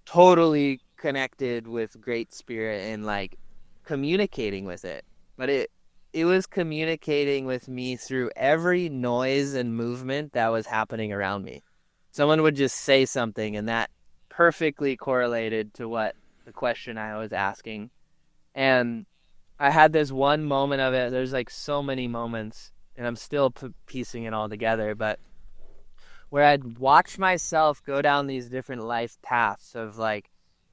totally connected with Great Spirit and like communicating with it. But it was communicating with me through every noise and movement that was happening around me. Someone would just say something and that perfectly correlated to what the question I was asking. And I had this one moment of it. There's like so many moments, and I'm still piecing it all together, but where I'd watch myself go down these different life paths of like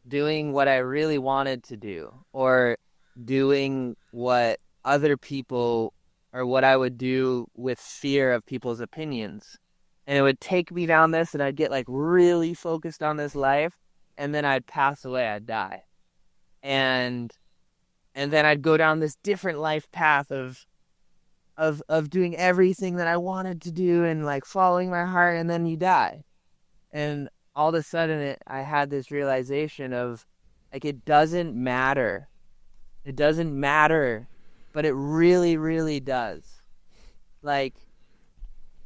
doing what I really wanted to do, or doing what other people, or what I would do with fear of people's opinions. And it would take me down this, and I'd get like really focused on this life, and then I'd pass away, I'd die. And then I'd go down this different life path of doing everything that I wanted to do and like following my heart, and then you die. And all of a sudden I had this realization of like, it doesn't matter. It doesn't matter, but it really, really does. Like,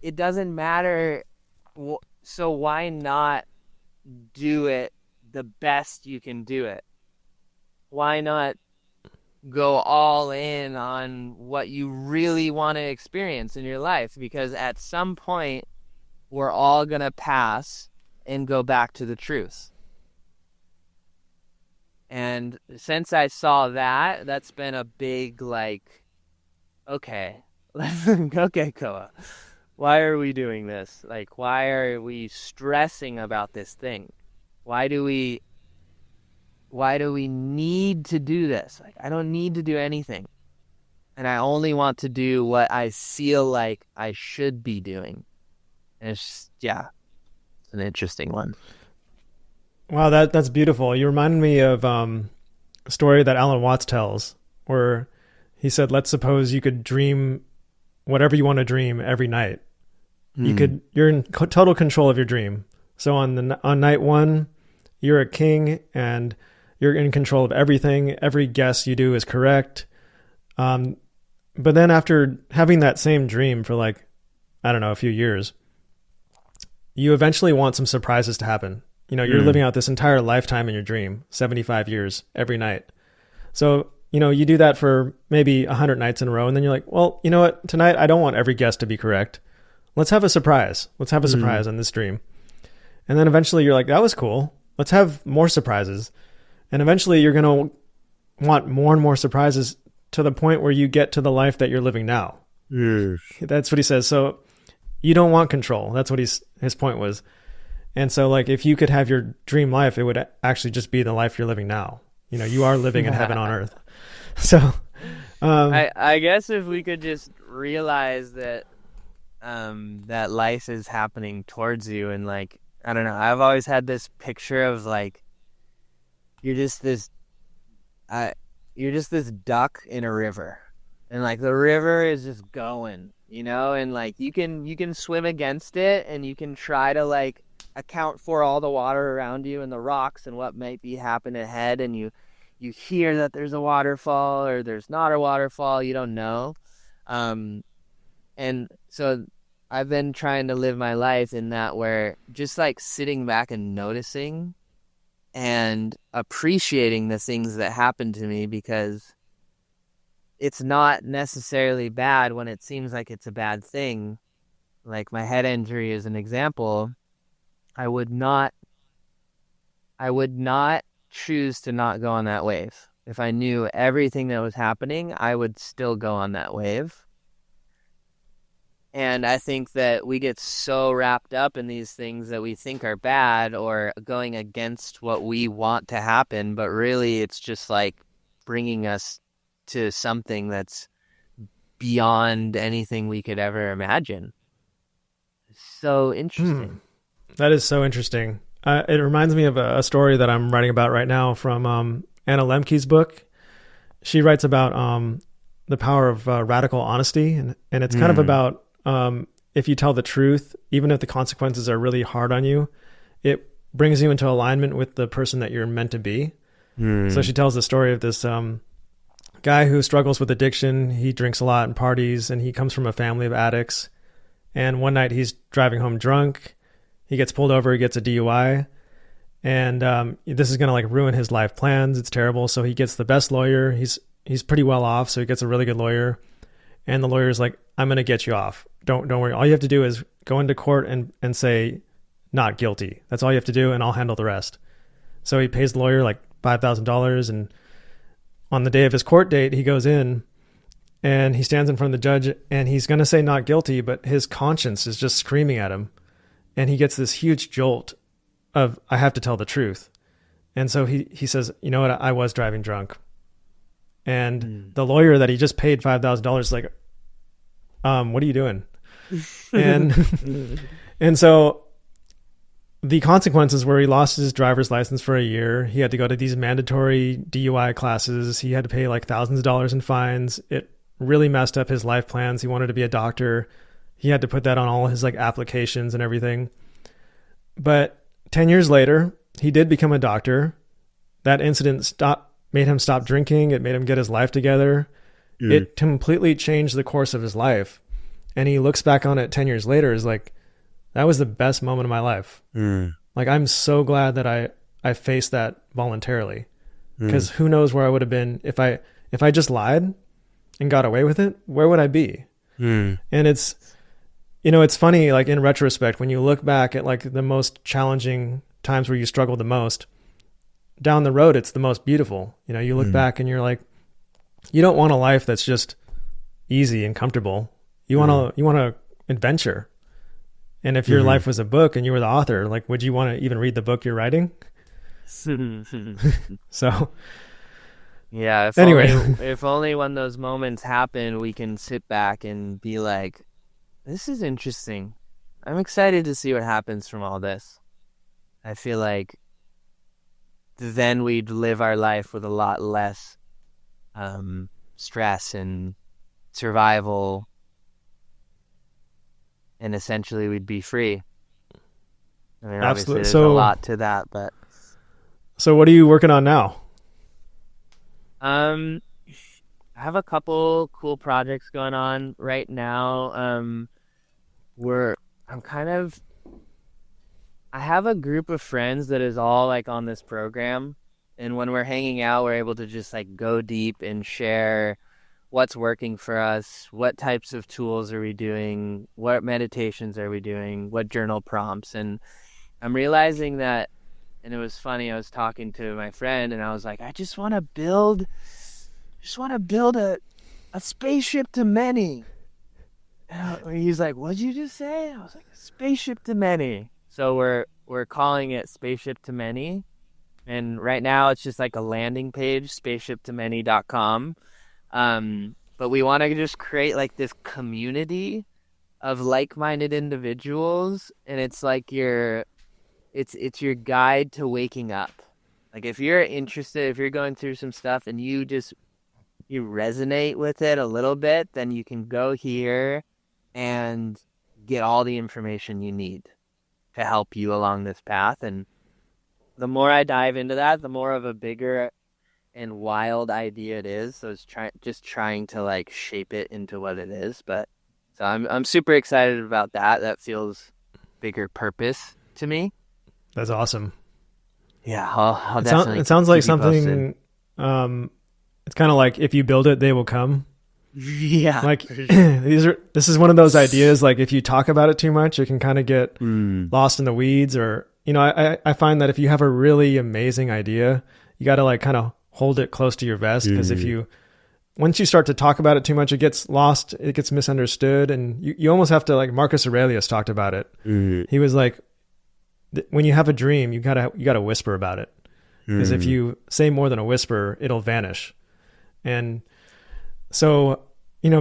it doesn't matter, so why not do it the best you can do it? Why not go all in on what you really want to experience in your life? Because at some point, we're all going to pass and go back to the truth. And since I saw that, that's been a big, like, okay, okay, Koa. Why are we doing this? Like, why are we stressing about this thing? Why do we need to do this? Like, I don't need to do anything. And I only want to do what I feel like I should be doing. And it's just, yeah, it's an interesting one. Wow, that's beautiful. You reminded me of a story that Alan Watts tells, where he said, let's suppose you could dream whatever you want to dream every night. You're in total control of your dream. So on night one, you're a king and You're in control of everything. Every guess you do is correct. But then after having that same dream for like, I don't know, a few years, you eventually want some surprises to happen. You know, you're living out this entire lifetime in your dream, 75 years every night. So, you know, you do that for maybe 100 nights in a row. And then you're like, well, you know what? Tonight, I don't want every guess to be correct. Let's have a surprise. Let's have a surprise on this dream. And then eventually you're like, that was cool. Let's have more surprises. And eventually you're going to want more and more surprises to the point where you get to the life that you're living now. Yes. That's what he says. So you don't want control. That's what his point was. And so like, if you could have your dream life, it would actually just be the life you're living now. You know, you are living in heaven on earth. So, I guess if we could just realize that, that life is happening towards you, and like, I don't know, I've always had this picture of like, you're just this duck in a river, and like the river is just going, you know, and like you can swim against it, and you can try to like account for all the water around you and the rocks and what might be happening ahead, and you hear that there's a waterfall or there's not a waterfall, you don't know. And so I've been trying to live my life in that, where just like sitting back and noticing and appreciating the things that happen to me, because it's not necessarily bad when it seems like it's a bad thing. Like my head injury is an example. I would not choose to not go on that wave. If I knew everything that was happening, I would still go on that wave. And I think that we get so wrapped up in these things that we think are bad or going against what we want to happen, but really it's just like bringing us to something that's beyond anything we could ever imagine. So interesting. That is so interesting. It reminds me of a story that I'm writing about right now from Anna Lemke's book. She writes about the power of radical honesty, and it's kind of about if you tell the truth, even if the consequences are really hard on you, it brings you into alignment with the person that you're meant to be. So she tells the story of this guy who struggles with addiction. He drinks a lot and parties, and he comes from a family of addicts. And one night he's driving home drunk. He gets pulled over, he gets a DUI, and this is going to like ruin his life plans. It's terrible. So he gets the best lawyer. He's pretty well off, so he gets a really good lawyer. And the lawyer's like, I'm going to get you off. Don't worry. All you have to do is go into court and say not guilty. That's all you have to do, and I'll handle the rest. So he pays the lawyer like $5,000, and on the day of his court date, he goes in and he stands in front of the judge, and he's going to say not guilty, but his conscience is just screaming at him. And he gets this huge jolt of, I have to tell the truth. And so he says, you know what? I was driving drunk. And the lawyer that he just paid $5,000 is like, what are you doing? And so the consequences were he lost his driver's license for a year. He had to go to these mandatory DUI classes. He had to pay like thousands of dollars in fines. It really messed up his life plans. He wanted to be a doctor. He had to put that on all his like applications and everything. But 10 years later, he did become a doctor. That incident made him stop drinking. It made him get his life together. It completely changed the course of his life. And he looks back on it 10 years later is like, that was the best moment of my life. Like, I'm so glad that I faced that voluntarily, because who knows where I would have been if I just lied and got away with it. Where would I be? And it's, you know, it's funny, like in retrospect, when you look back at like the most challenging times where you struggled the most, down the road, it's the most beautiful. You know, you look back and you're like, you don't want a life that's just easy and comfortable. You want to adventure. And if your life was a book and you were the author, like, would you want to even read the book you're writing? So yeah, anyway, if only when those moments happen, we can sit back and be like, this is interesting. I'm excited to see what happens from all this. I feel like then we'd live our life with a lot less stress and survival, and essentially we'd be free. I mean, obviously there's a lot to that, but... So what are you working on now? Um, I have a couple cool projects going on right now. We're I'm kind of I have a group of friends that is all like on this program, and when we're hanging out, we're able to just like go deep and share what's working for us, what types of tools are we doing, what meditations are we doing, what journal prompts, and I'm realizing that. And it was funny. I was talking to my friend, and I was like, I just want to build a spaceship to many. He's like, "What'd you just say?" I was like, "Spaceship to many." So we're calling it Spaceship to Many, and right now it's just like a landing page, spaceshiptomany.com. But we want to just create like this community of like-minded individuals, and it's like it's your guide to waking up. Like if you're interested, if you're going through some stuff and you resonate with it a little bit, then you can go here and get all the information you need to help you along this path. And the more I dive into that, the more of a bigger and wild idea it is. So it's just trying to like shape it into what it is. But so I'm super excited about that. That feels bigger purpose to me. That's awesome. Yeah, I'll It definitely sounds like keep you posted. something. It's kind of like if you build it, they will come. Yeah, Like for sure. this is one of those ideas. Like if you talk about it too much, it can kind of get Mm. lost in the weeds. Or I find that if you have a really amazing idea, you got to like kind of hold it close to your vest, because if you once you start to talk about it too much, it gets lost, it gets misunderstood, and you almost have to, like Marcus Aurelius talked about it. He was like, when you have a dream, you gotta whisper about it, because if you say more than a whisper, it'll vanish. And so,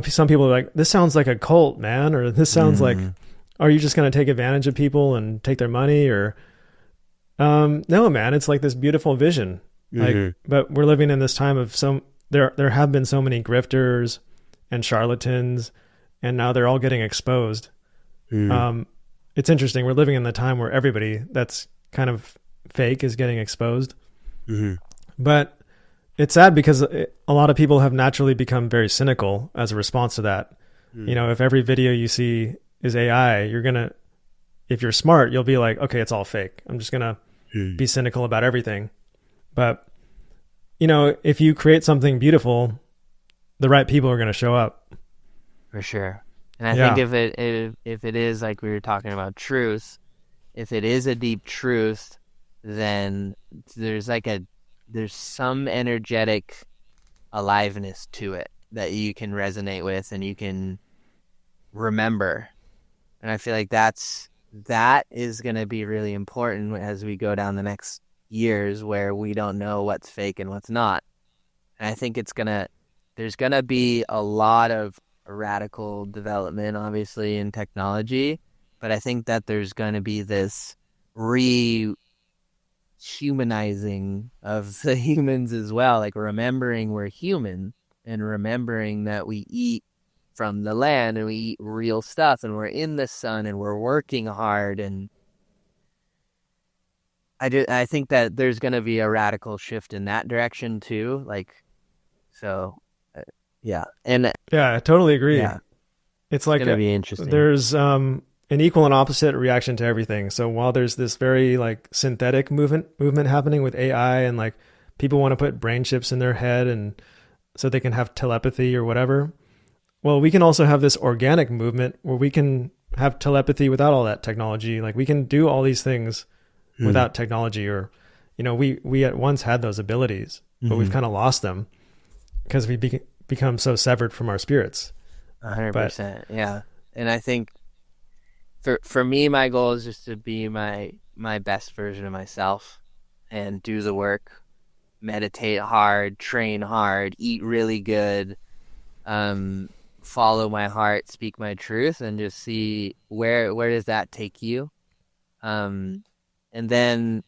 some people are like, this sounds like a cult, man, or this sounds like, are you just going to take advantage of people and take their money? Or, no, man, it's like this beautiful vision. Like, but we're living in this time of there have been so many grifters and charlatans, and now they're all getting exposed. It's interesting. We're living in the time where everybody that's kind of fake is getting exposed. But it's sad because a lot of people have naturally become very cynical as a response to that. If every video you see is AI, if you're smart, you'll be like, okay, it's all fake. I'm just going to be cynical about everything. But, if you create something beautiful, the right people are going to show up. For sure. And I Yeah. think if it is like we were talking about truth, if it is a deep truth, then there's some energetic aliveness to it that you can resonate with and you can remember. And I feel like that is going to be really important as we go down the next years, where we don't know what's fake and what's not. And I think there's going to be a lot of radical development, obviously, in technology, but I think that there's going to be this rehumanizing of the humans as well, like remembering we're human and remembering that we eat from the land and we eat real stuff and we're in the sun and we're working hard. And I think that there's going to be a radical shift in that direction too. Like, so yeah. And Yeah, I totally agree. yeah, It's like going to be interesting. there's an equal and opposite reaction to everything. So while there's this very like synthetic movement happening with AI, and like people want to put brain chips in their head and so they can have telepathy or whatever. Well, we can also have this organic movement where we can have telepathy without all that technology. Like we can do all these things without technology, or we at once had those abilities, but we've kind of lost them because we become so severed from our spirits. 100%. Yeah. And I think for me, my goal is just to be my best version of myself and do the work, meditate hard, train hard, eat really good, follow my heart, speak my truth, and just see where does that take you. And then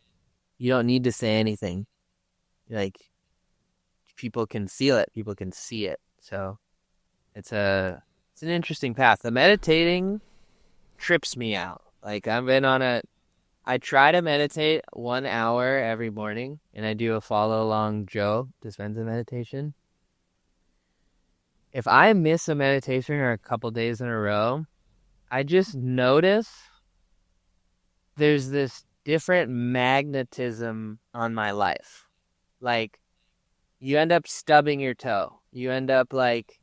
you don't need to say anything. Like, people can feel it, people can see it. So it's an interesting path. The meditating trips me out. Like, I've been on I try to meditate 1 hour every morning, and I do a follow along Joe Dispenza meditation. If I miss a meditation or a couple days in a row, I just notice there's this different magnetism on my life. Like, you end up stubbing your toe. You end up like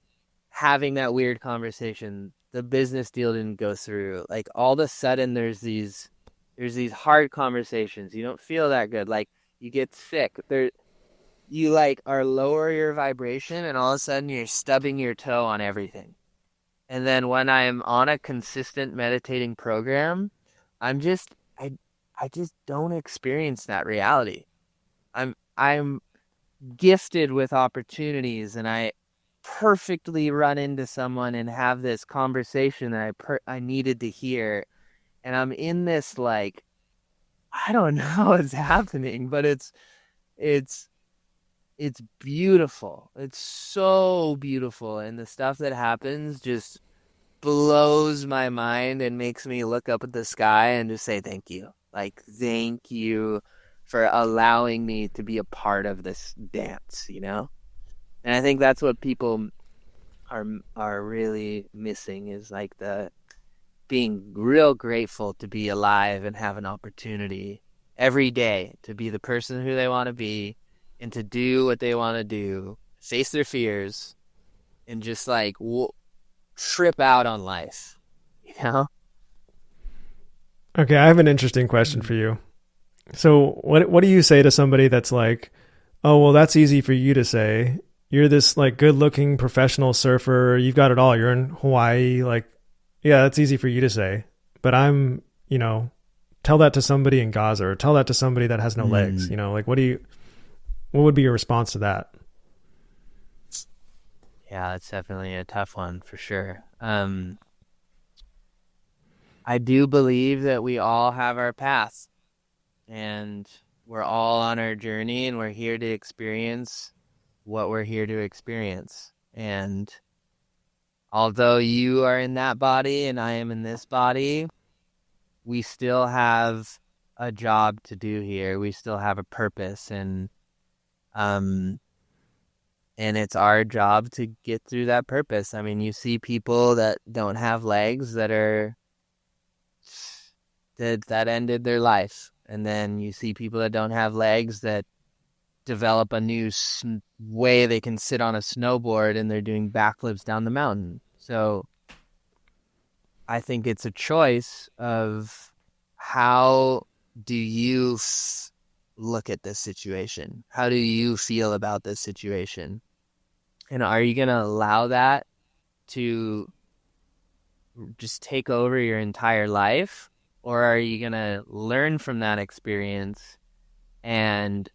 having that weird conversation. The business deal didn't go through. Like, all of a sudden there's these hard conversations. You don't feel that good. Like, you get sick. You like are lower your vibration, and all of a sudden you're stubbing your toe on everything. And then when I'm on a consistent meditating program, I'm just I just don't experience that reality. I'm gifted with opportunities, and I perfectly run into someone and have this conversation that I needed to hear, and I'm in this like I don't know what's happening, but it's it's beautiful. It's so beautiful, and the stuff that happens just blows my mind and makes me look up at the sky and just say thank you. Like, thank you for allowing me to be a part of this dance, you know? And I think that's what people are really missing, is like the being real grateful to be alive and have an opportunity every day to be the person who they want to be and to do what they want to do, face their fears, and just like trip out on life, you know? Okay, I have an interesting question for you. So what do you say to somebody that's like, oh, well, that's easy for you to say. You're this like good looking professional surfer. You've got it all. You're in Hawaii. Like, yeah, that's easy for you to say. But I'm, tell that to somebody in Gaza, or tell that to somebody that has no legs, like, what would be your response to that? Yeah, that's definitely a tough one for sure. I do believe that we all have our paths, and we're all on our journey, and we're here to experience what we're here to experience. And although you are in that body and I am in this body, we still have a job to do here. We still have a purpose, and it's our job to get through that purpose. I mean, you see people that don't have legs that ended their life. And then you see people that don't have legs that develop a new way they can sit on a snowboard, and they're doing backflips down the mountain. So I think it's a choice of how do you look at this situation? How do you feel about this situation? And are you going to allow that to just take over your entire life? Or are you going to learn from that experience and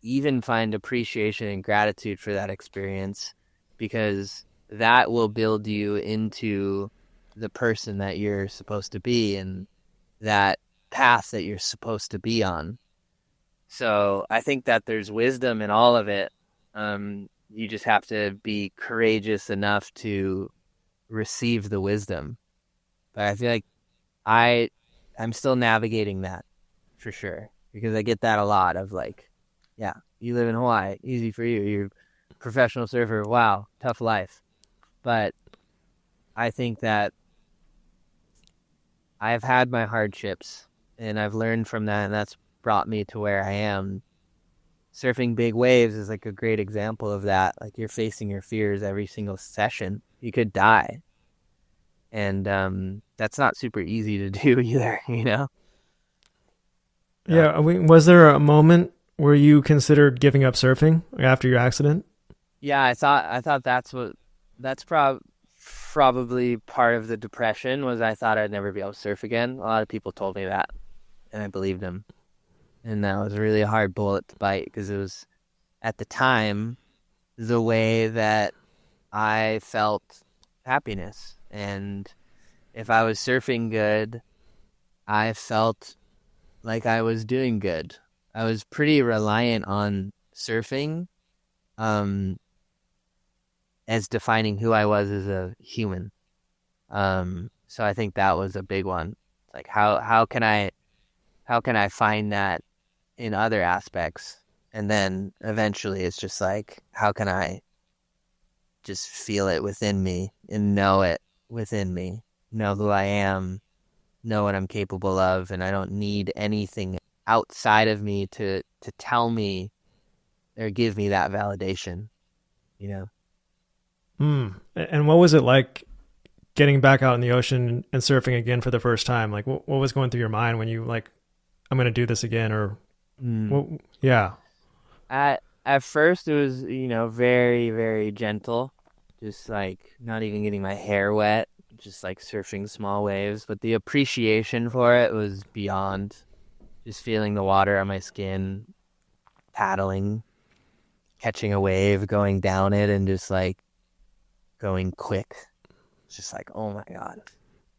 even find appreciation and gratitude for that experience? Because that will build you into the person that you're supposed to be, and that path that you're supposed to be on. So I think that there's wisdom in all of it. You just have to be courageous enough to receive the wisdom. But I feel like I'm still navigating that for sure, because I get that a lot of like, yeah, you live in Hawaii, easy for you. You're a professional surfer. Wow, tough life. But I think that I've had my hardships, and I've learned from that, and that's brought me to where I am. Surfing big waves is like a great example of that. Like, you're facing your fears every single session. You could die. And that's not super easy to do either, you know? Yeah. Was there a moment where you considered giving up surfing after your accident? Yeah, I thought that's probably part of the depression, was I thought I'd never be able to surf again. A lot of people told me that, and I believed them. And that was a really hard bullet to bite, because it was, at the time, the way that I felt happiness. And if I was surfing good, I felt like I was doing good. I was pretty reliant on surfing as defining who I was as a human. So I think that was a big one. Like, how can I how can I find that in other aspects? And then eventually it's just like, how can I just feel it within me and know it within me, know who I am, know what I'm capable of, and I don't need anything outside of me to tell me or give me that validation, you know? And what was it like getting back out in the ocean and surfing again for the first time? Like, what was going through your mind when you like, I'm going to do this again, or Mm. what? Yeah. At first it was, very, very gentle, just like not even getting my hair wet, just like surfing small waves. But the appreciation for it was beyond just feeling the water on my skin, paddling, catching a wave, going down it, and just like going quick. It's just like, oh my God,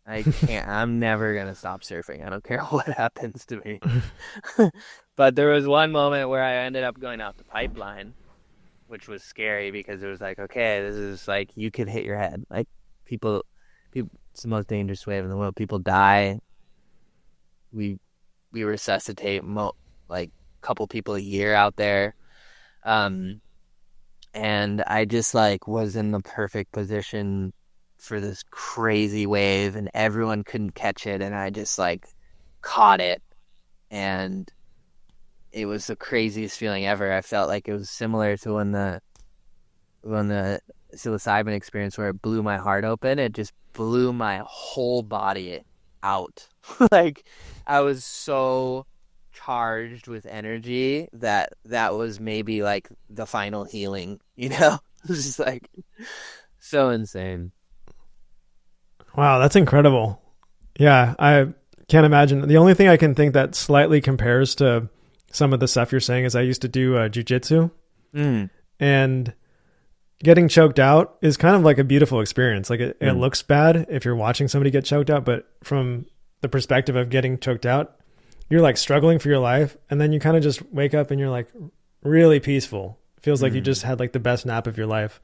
I'm never gonna stop surfing. I don't care what happens to me. But there was one moment where I ended up going off the pipeline, which was scary because it was like, okay, this is like, you could hit your head. Like people, it's the most dangerous wave in the world. People die. We resuscitate like a couple people a year out there. Um, and I just like was in the perfect position for this crazy wave, and everyone couldn't catch it, and I just like caught it, and it was the craziest feeling ever. I felt like it was similar to when the psilocybin experience, where it blew my heart open. It just blew my whole body out. Like I was so charged with energy that was maybe like the final healing, you know? It was just like so insane. Wow, that's incredible. Yeah, I can't imagine. The only thing I can think that slightly compares to some of the stuff you're saying is I used to do jujitsu, Mm. and getting choked out is kind of like a beautiful experience. Like it Mm. looks bad if you're watching somebody get choked out, but from the perspective of getting choked out, you're like struggling for your life, and then you kind of just wake up and you're like really peaceful. Feels like you just Mm. had like the best nap of your life.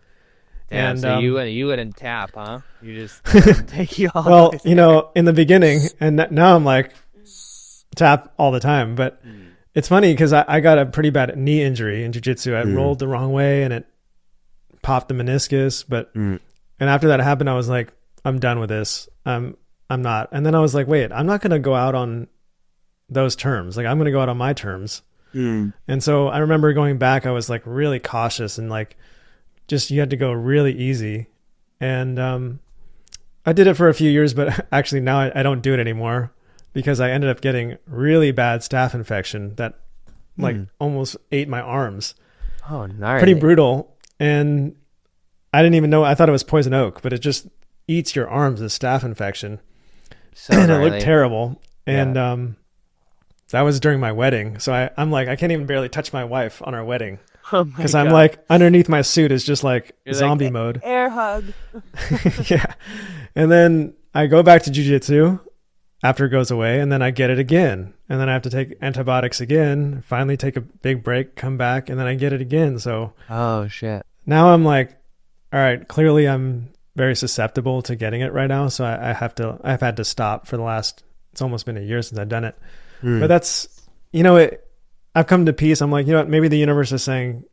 Damn, And so you wouldn't tap, huh? You just take you all the well, way there. in the beginning, and now I'm like tap all the time. But Mm. it's funny because I got a pretty bad knee injury in jiu-jitsu. I Mm. rolled the wrong way and it popped the meniscus. But Mm. and after that happened, I was like, I'm done with this. I'm not. And then I was like, wait, I'm not going to go out on those terms. Like I'm going to go out on my terms. Mm. And so I remember going back, I was like really cautious and like just you had to go really easy. And I did it for a few years, but actually now I don't do it anymore because I ended up getting really bad staph infection that like almost ate my arms. Oh, Pretty gnarly. brutal. And I didn't even know. I thought it was poison oak, but it just eats your arms, the staph infection. So And it looked gnarly. terrible. And Yeah. that was during my wedding. So I'm like, I can't even barely touch my wife on our wedding Oh my because I'm God. like underneath my suit is just like You're like, zombie mode. air hug. Yeah. And then I go back to jujitsu after it goes away, and then I get it again. And then I have to take antibiotics again, finally take a big break, come back, and then I get it again. So Oh shit. now I'm like, all right, clearly I'm very susceptible to getting it right now. So I've had to stop for the last, it's almost been a year since I've done it. But that's, I've come to peace. I'm like, you know what, maybe the universe is saying,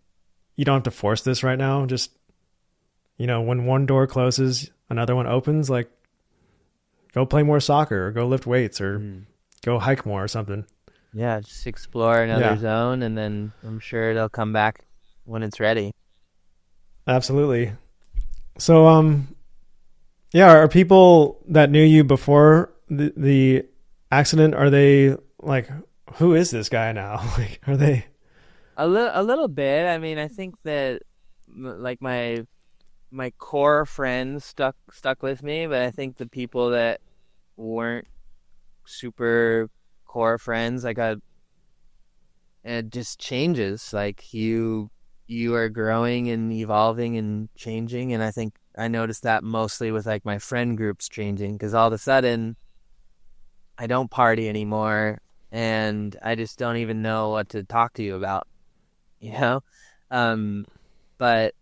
you don't have to force this right now. Just, when one door closes, another one opens, like go play more soccer or go lift weights or go hike more or something. Yeah, just explore another Yeah, zone, and then I'm sure it'll come back when it's ready. absolutely. So, yeah, are people that knew you before the accident, are they like, who is this guy now? Like, are they? A little bit. I mean, I think that like my core friends stuck with me, but I think the people that weren't super core friends, like it just changes. Like you are growing and evolving and changing, and I think I noticed that mostly with like my friend groups changing, because all of a sudden I don't party anymore, and I just don't even know what to talk to you about, you know? Um, but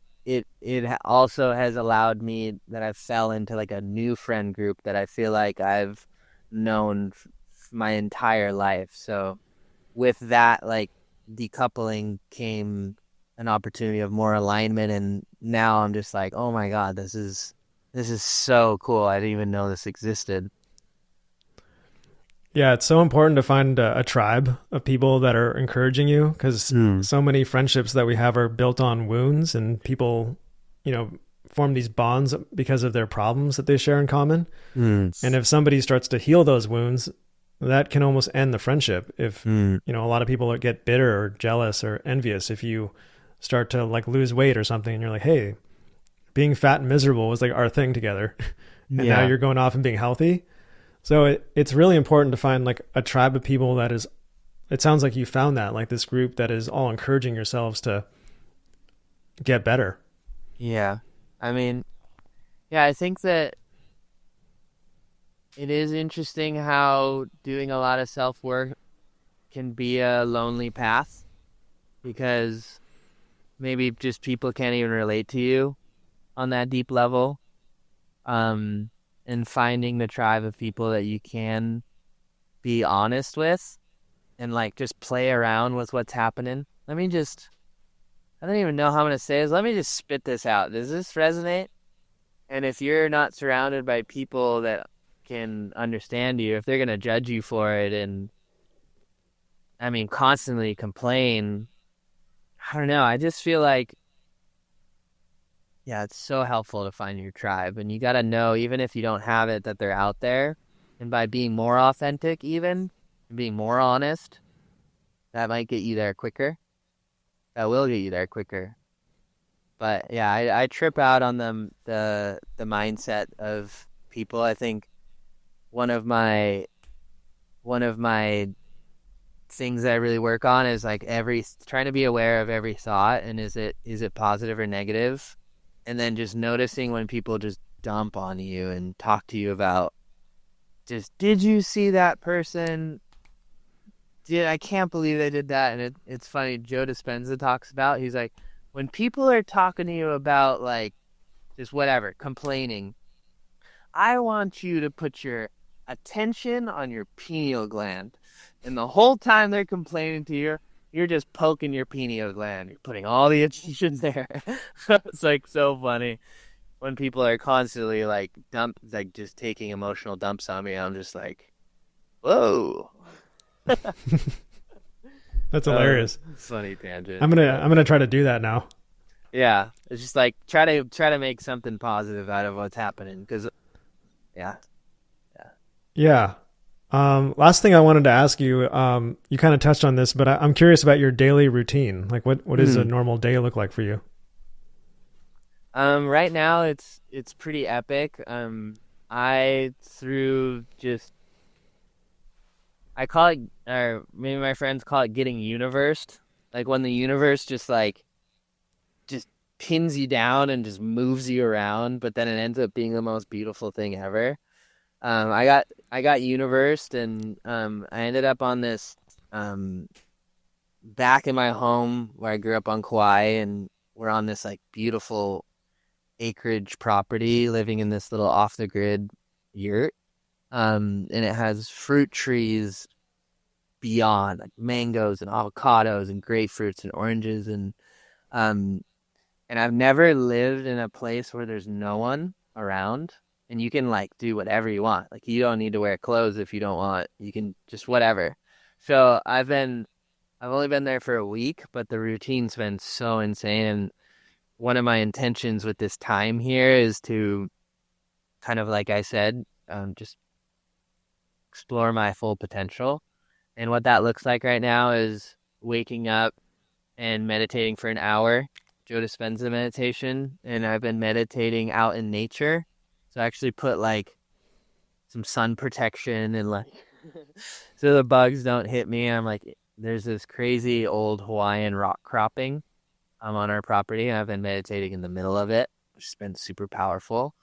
also has allowed me that I fell into like a new friend group that I feel like I've known my entire life. So with that, like decoupling came an opportunity of more alignment, and now I'm just like, oh my God, this is so cool. I didn't even know this existed. Yeah, it's so important to find a tribe of people that are encouraging you, because Mm. so many friendships that we have are built on wounds, and people, you know, form these bonds because of their problems that they share in common. Mm. And if somebody starts to heal those wounds, that can almost end the friendship. If, Mm. you know, a lot of people get bitter or jealous or envious if you start to like lose weight or something and you're like, hey, being fat and miserable was like our thing together. And now Yeah. you're going off and being healthy. So it's really important to find like a tribe of people that is, it sounds like you found that, like this group that is all encouraging yourselves to get better. Yeah. I mean, yeah, I think that it is interesting how doing a lot of self-work can be a lonely path because maybe just people can't even relate to you on that deep level. Um, and finding the tribe of people that you can be honest with and like just play around with what's happening. I don't even know how I'm going to say this. Let me just spit this out. Does this resonate? And if you're not surrounded by people that can understand you, if they're going to judge you for it and, I mean, constantly complain, I don't know. I just feel like, yeah, it's so helpful to find your tribe. And you got to know, even if you don't have it, that they're out there. And by being more authentic, even, and being more honest, that might get you there quicker. That will get you there quicker. But yeah, I trip out on the mindset of people. I think one of my one of my things that I really work on is like every trying to be aware of every thought, and is it positive or negative, and then just noticing when people just dump on you and talk to you about just, did you see that person? I can't believe they did that. And it's funny. Joe Dispenza talks about, he's like, when people are talking to you about like just whatever, complaining, I want you to put your attention on your pineal gland. And the whole time they're complaining to you, you're just poking your pineal gland. You're putting all the attention there. It's like so funny when people are constantly like like just taking emotional dumps on me. I'm just like, whoa. That's hilarious. Funny tangent. I'm gonna try to do that now. Yeah, it's just like try to make something positive out of what's happening because yeah, yeah. Yeah. Last thing I wanted to ask you, you kind of touched on this, but I'm curious about your daily routine. Like what does a normal day look like for you? Right now it's pretty epic. I through just I call it, or maybe my friends call it getting universed. Like when the universe just pins you down and just moves you around, but then it ends up being the most beautiful thing ever. I got universed, and I ended up on this um back in my home where I grew up on Kauai, and we're on this like beautiful acreage property living in this little off the grid yurt. And it has fruit trees beyond, like mangoes and avocados and grapefruits and oranges, um and I've never lived in a place where there's no one around and you can like do whatever you want. Like you don't need to wear clothes if you don't want. You can just whatever. So I've only been there for a week, but the routine's been so insane. And one of my intentions with this time here is to kind of, like I said, just explore my full potential. And what that looks like right now is waking up and meditating for an hour, Joe Dispenza meditation. And I've been meditating out in nature. So I actually put like some sun protection and like so the bugs don't hit me. I'm like, there's this crazy old Hawaiian rock cropping on our property. I've been meditating in the middle of it, which has been super powerful.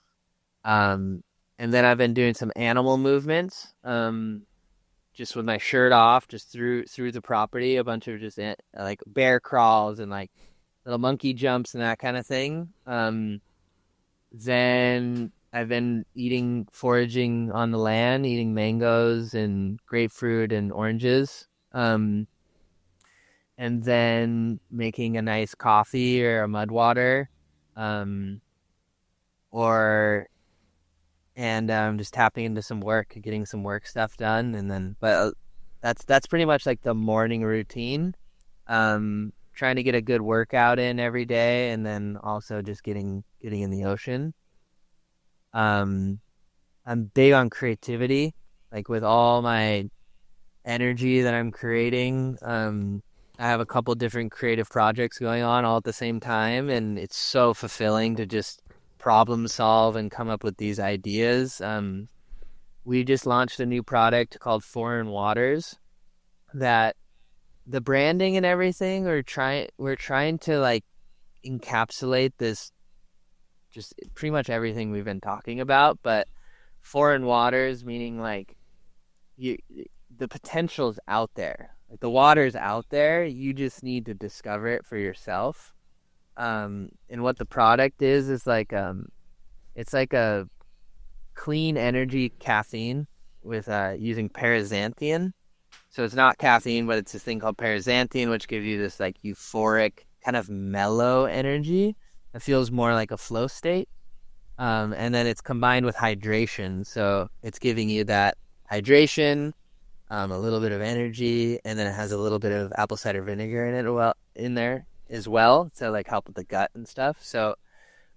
Um, and then I've been doing some animal movements, just with my shirt off, just through the property, a bunch of just like bear crawls and like little monkey jumps and that kind of thing. Then I've been foraging on the land, eating mangoes and grapefruit and oranges. And then making a nice coffee or a mud water, um, or just tapping into some work, getting some work stuff done, and then that's pretty much like the morning routine. Trying to get a good workout in every day, and then also just getting in the ocean. I'm big on creativity, like with all my energy that I'm creating. I have a couple different creative projects going on all at the same time, and it's so fulfilling to just problem solve and come up with these ideas. We just launched a new product called Foreign Waters that the branding and everything, we're trying to like encapsulate this, just pretty much everything we've been talking about, but foreign waters meaning like the potential's out there. Like the water's out there, you just need to discover it for yourself. And what the product is like it's like a clean energy caffeine with using paraxanthium. So it's not caffeine, but it's this thing called paraxanthium, which gives you this like euphoric kind of mellow energy. It feels more like a flow state. And then it's combined with hydration. So it's giving you that hydration, a little bit of energy, and then it has a little bit of apple cider vinegar in there as well to like help with the gut and stuff. So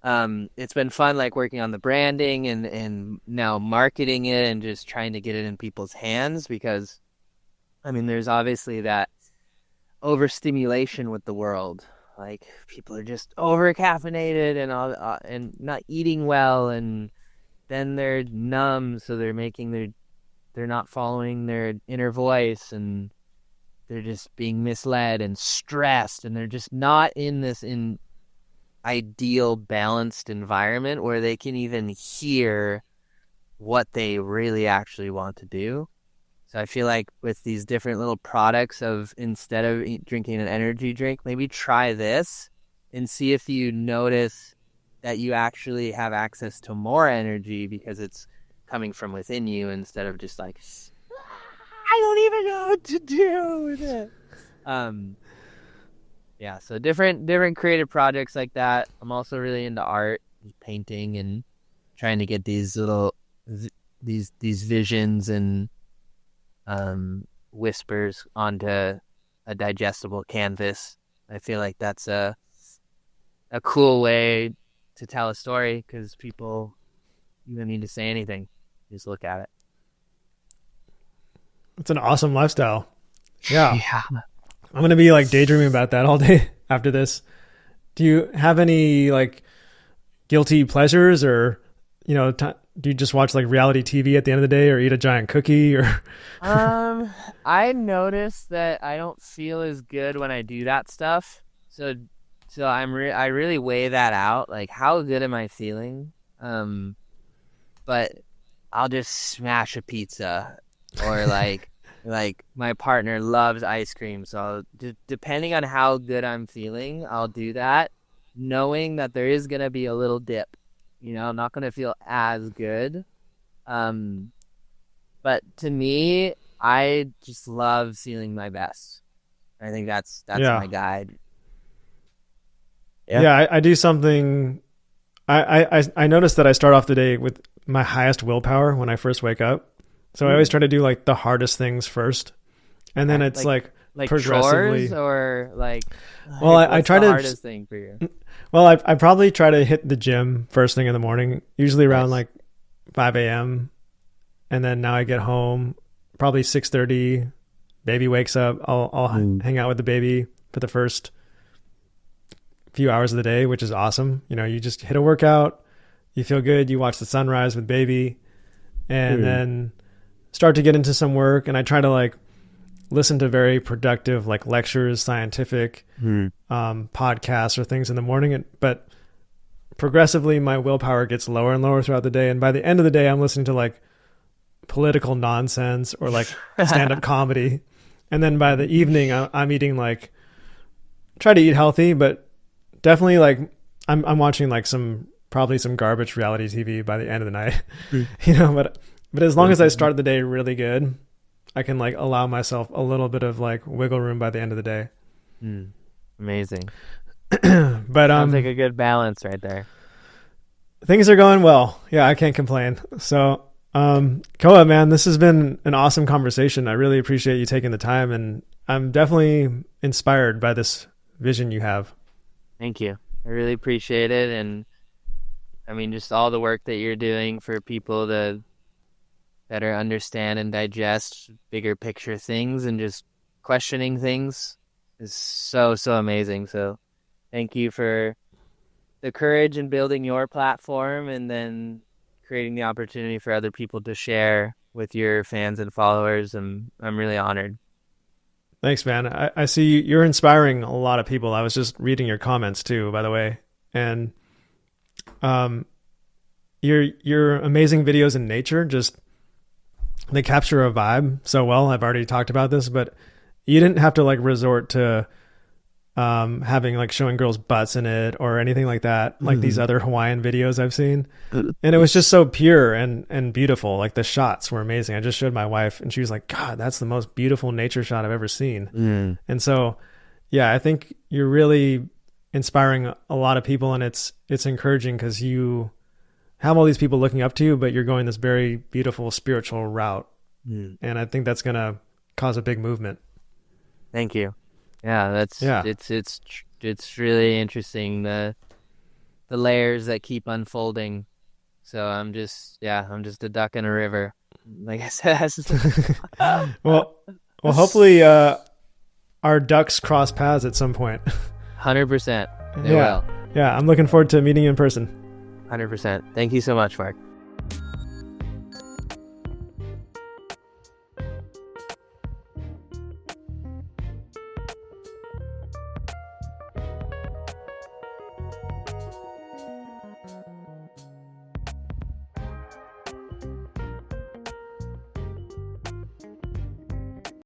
it's been fun like working on the branding and now marketing it and just trying to get it in people's hands, because I mean there's obviously that overstimulation with the world. Like people are just over caffeinated and all, and not eating well, and then they're numb, so they're not following their inner voice, and they're just being misled and stressed, and they're just not in this ideal balanced environment where they can even hear what they really actually want to do. So I feel like with these different little products of, instead of drinking an energy drink, maybe try this and see if you notice that you actually have access to more energy because it's coming from within you, instead of just like, I don't even know what to do with it. Yeah, so different creative projects like that. I'm also really into art, painting, and trying to get these little these visions and whispers onto a digestible canvas. I feel like that's a cool way to tell a story, because people, you don't need to say anything, just look at it. It's an awesome lifestyle. Yeah. Yeah. I'm going to be like daydreaming about that all day after this. Do you have any like guilty pleasures, or, you know, do you just watch like reality TV at the end of the day, or eat a giant cookie, or? I noticed that I don't feel as good when I do that stuff. So I really weigh that out. Like, how good am I feeling? But I'll just smash a pizza, or like my partner loves ice cream. So depending on how good I'm feeling, I'll do that, knowing that there is going to be a little dip. You know, I'm not going to feel as good. But to me, I just love feeling my best. I think that's my guide. Yeah, I do something. I noticed that I start off the day with my highest willpower when I first wake up. So I always try to do like the hardest things first, and then it's like progressively. Chores, or like. Well, I try the to. Hardest thing for you. Well, I probably try to hit the gym first thing in the morning, usually around like 5 a.m. And then now I get home, probably 6:30. Baby wakes up. I'll hang out with the baby for the first few hours of the day, which is awesome. You know, you just hit a workout, you feel good, you watch the sunrise with baby, and then start to get into some work. And I try to like listen to very productive like lectures, scientific podcasts or things in the morning. But progressively my willpower gets lower and lower throughout the day. And by the end of the day, I'm listening to like political nonsense or like stand-up comedy. And then by the evening, I'm eating try to eat healthy, but definitely like I'm watching like some probably some garbage reality TV by the end of the night. Mm. But as long as I start the day really good, I can like allow myself a little bit of like wiggle room by the end of the day. Amazing. But sounds like a good balance right there. Things are going well. Yeah, I can't complain. So Koa, man, this has been an awesome conversation. I really appreciate you taking the time, and I'm definitely inspired by this vision you have. Thank you. I really appreciate it. And I mean, just all the work that you're doing for people to better understand and digest bigger picture things and just questioning things is so amazing. So thank you for the courage in building your platform and then creating the opportunity for other people to share with your fans and followers. And I'm really honored. Thanks, man. I see you're inspiring a lot of people. I was just reading your comments too, by the way. And your amazing videos in nature, just they capture a vibe so well. I've already talked about this, but you didn't have to like resort to having like showing girls' butts in it or anything like that, like these other Hawaiian videos I've seen. And it was just so pure and beautiful. Like the shots were amazing. I just showed my wife and she was like, God, that's the most beautiful nature shot I've ever seen. And so, yeah, I think you're really inspiring a lot of people, and it's encouraging because you have all these people looking up to you, but you're going this very beautiful spiritual route. And I think that's going to cause a big movement. Thank you. Yeah, it's really interesting, the layers that keep unfolding. So I'm just a duck in a river, like I said. well, hopefully our ducks cross paths at some point. 100%. They will. Yeah, I'm looking forward to meeting you in person. 100%. Thank you so much, Mark.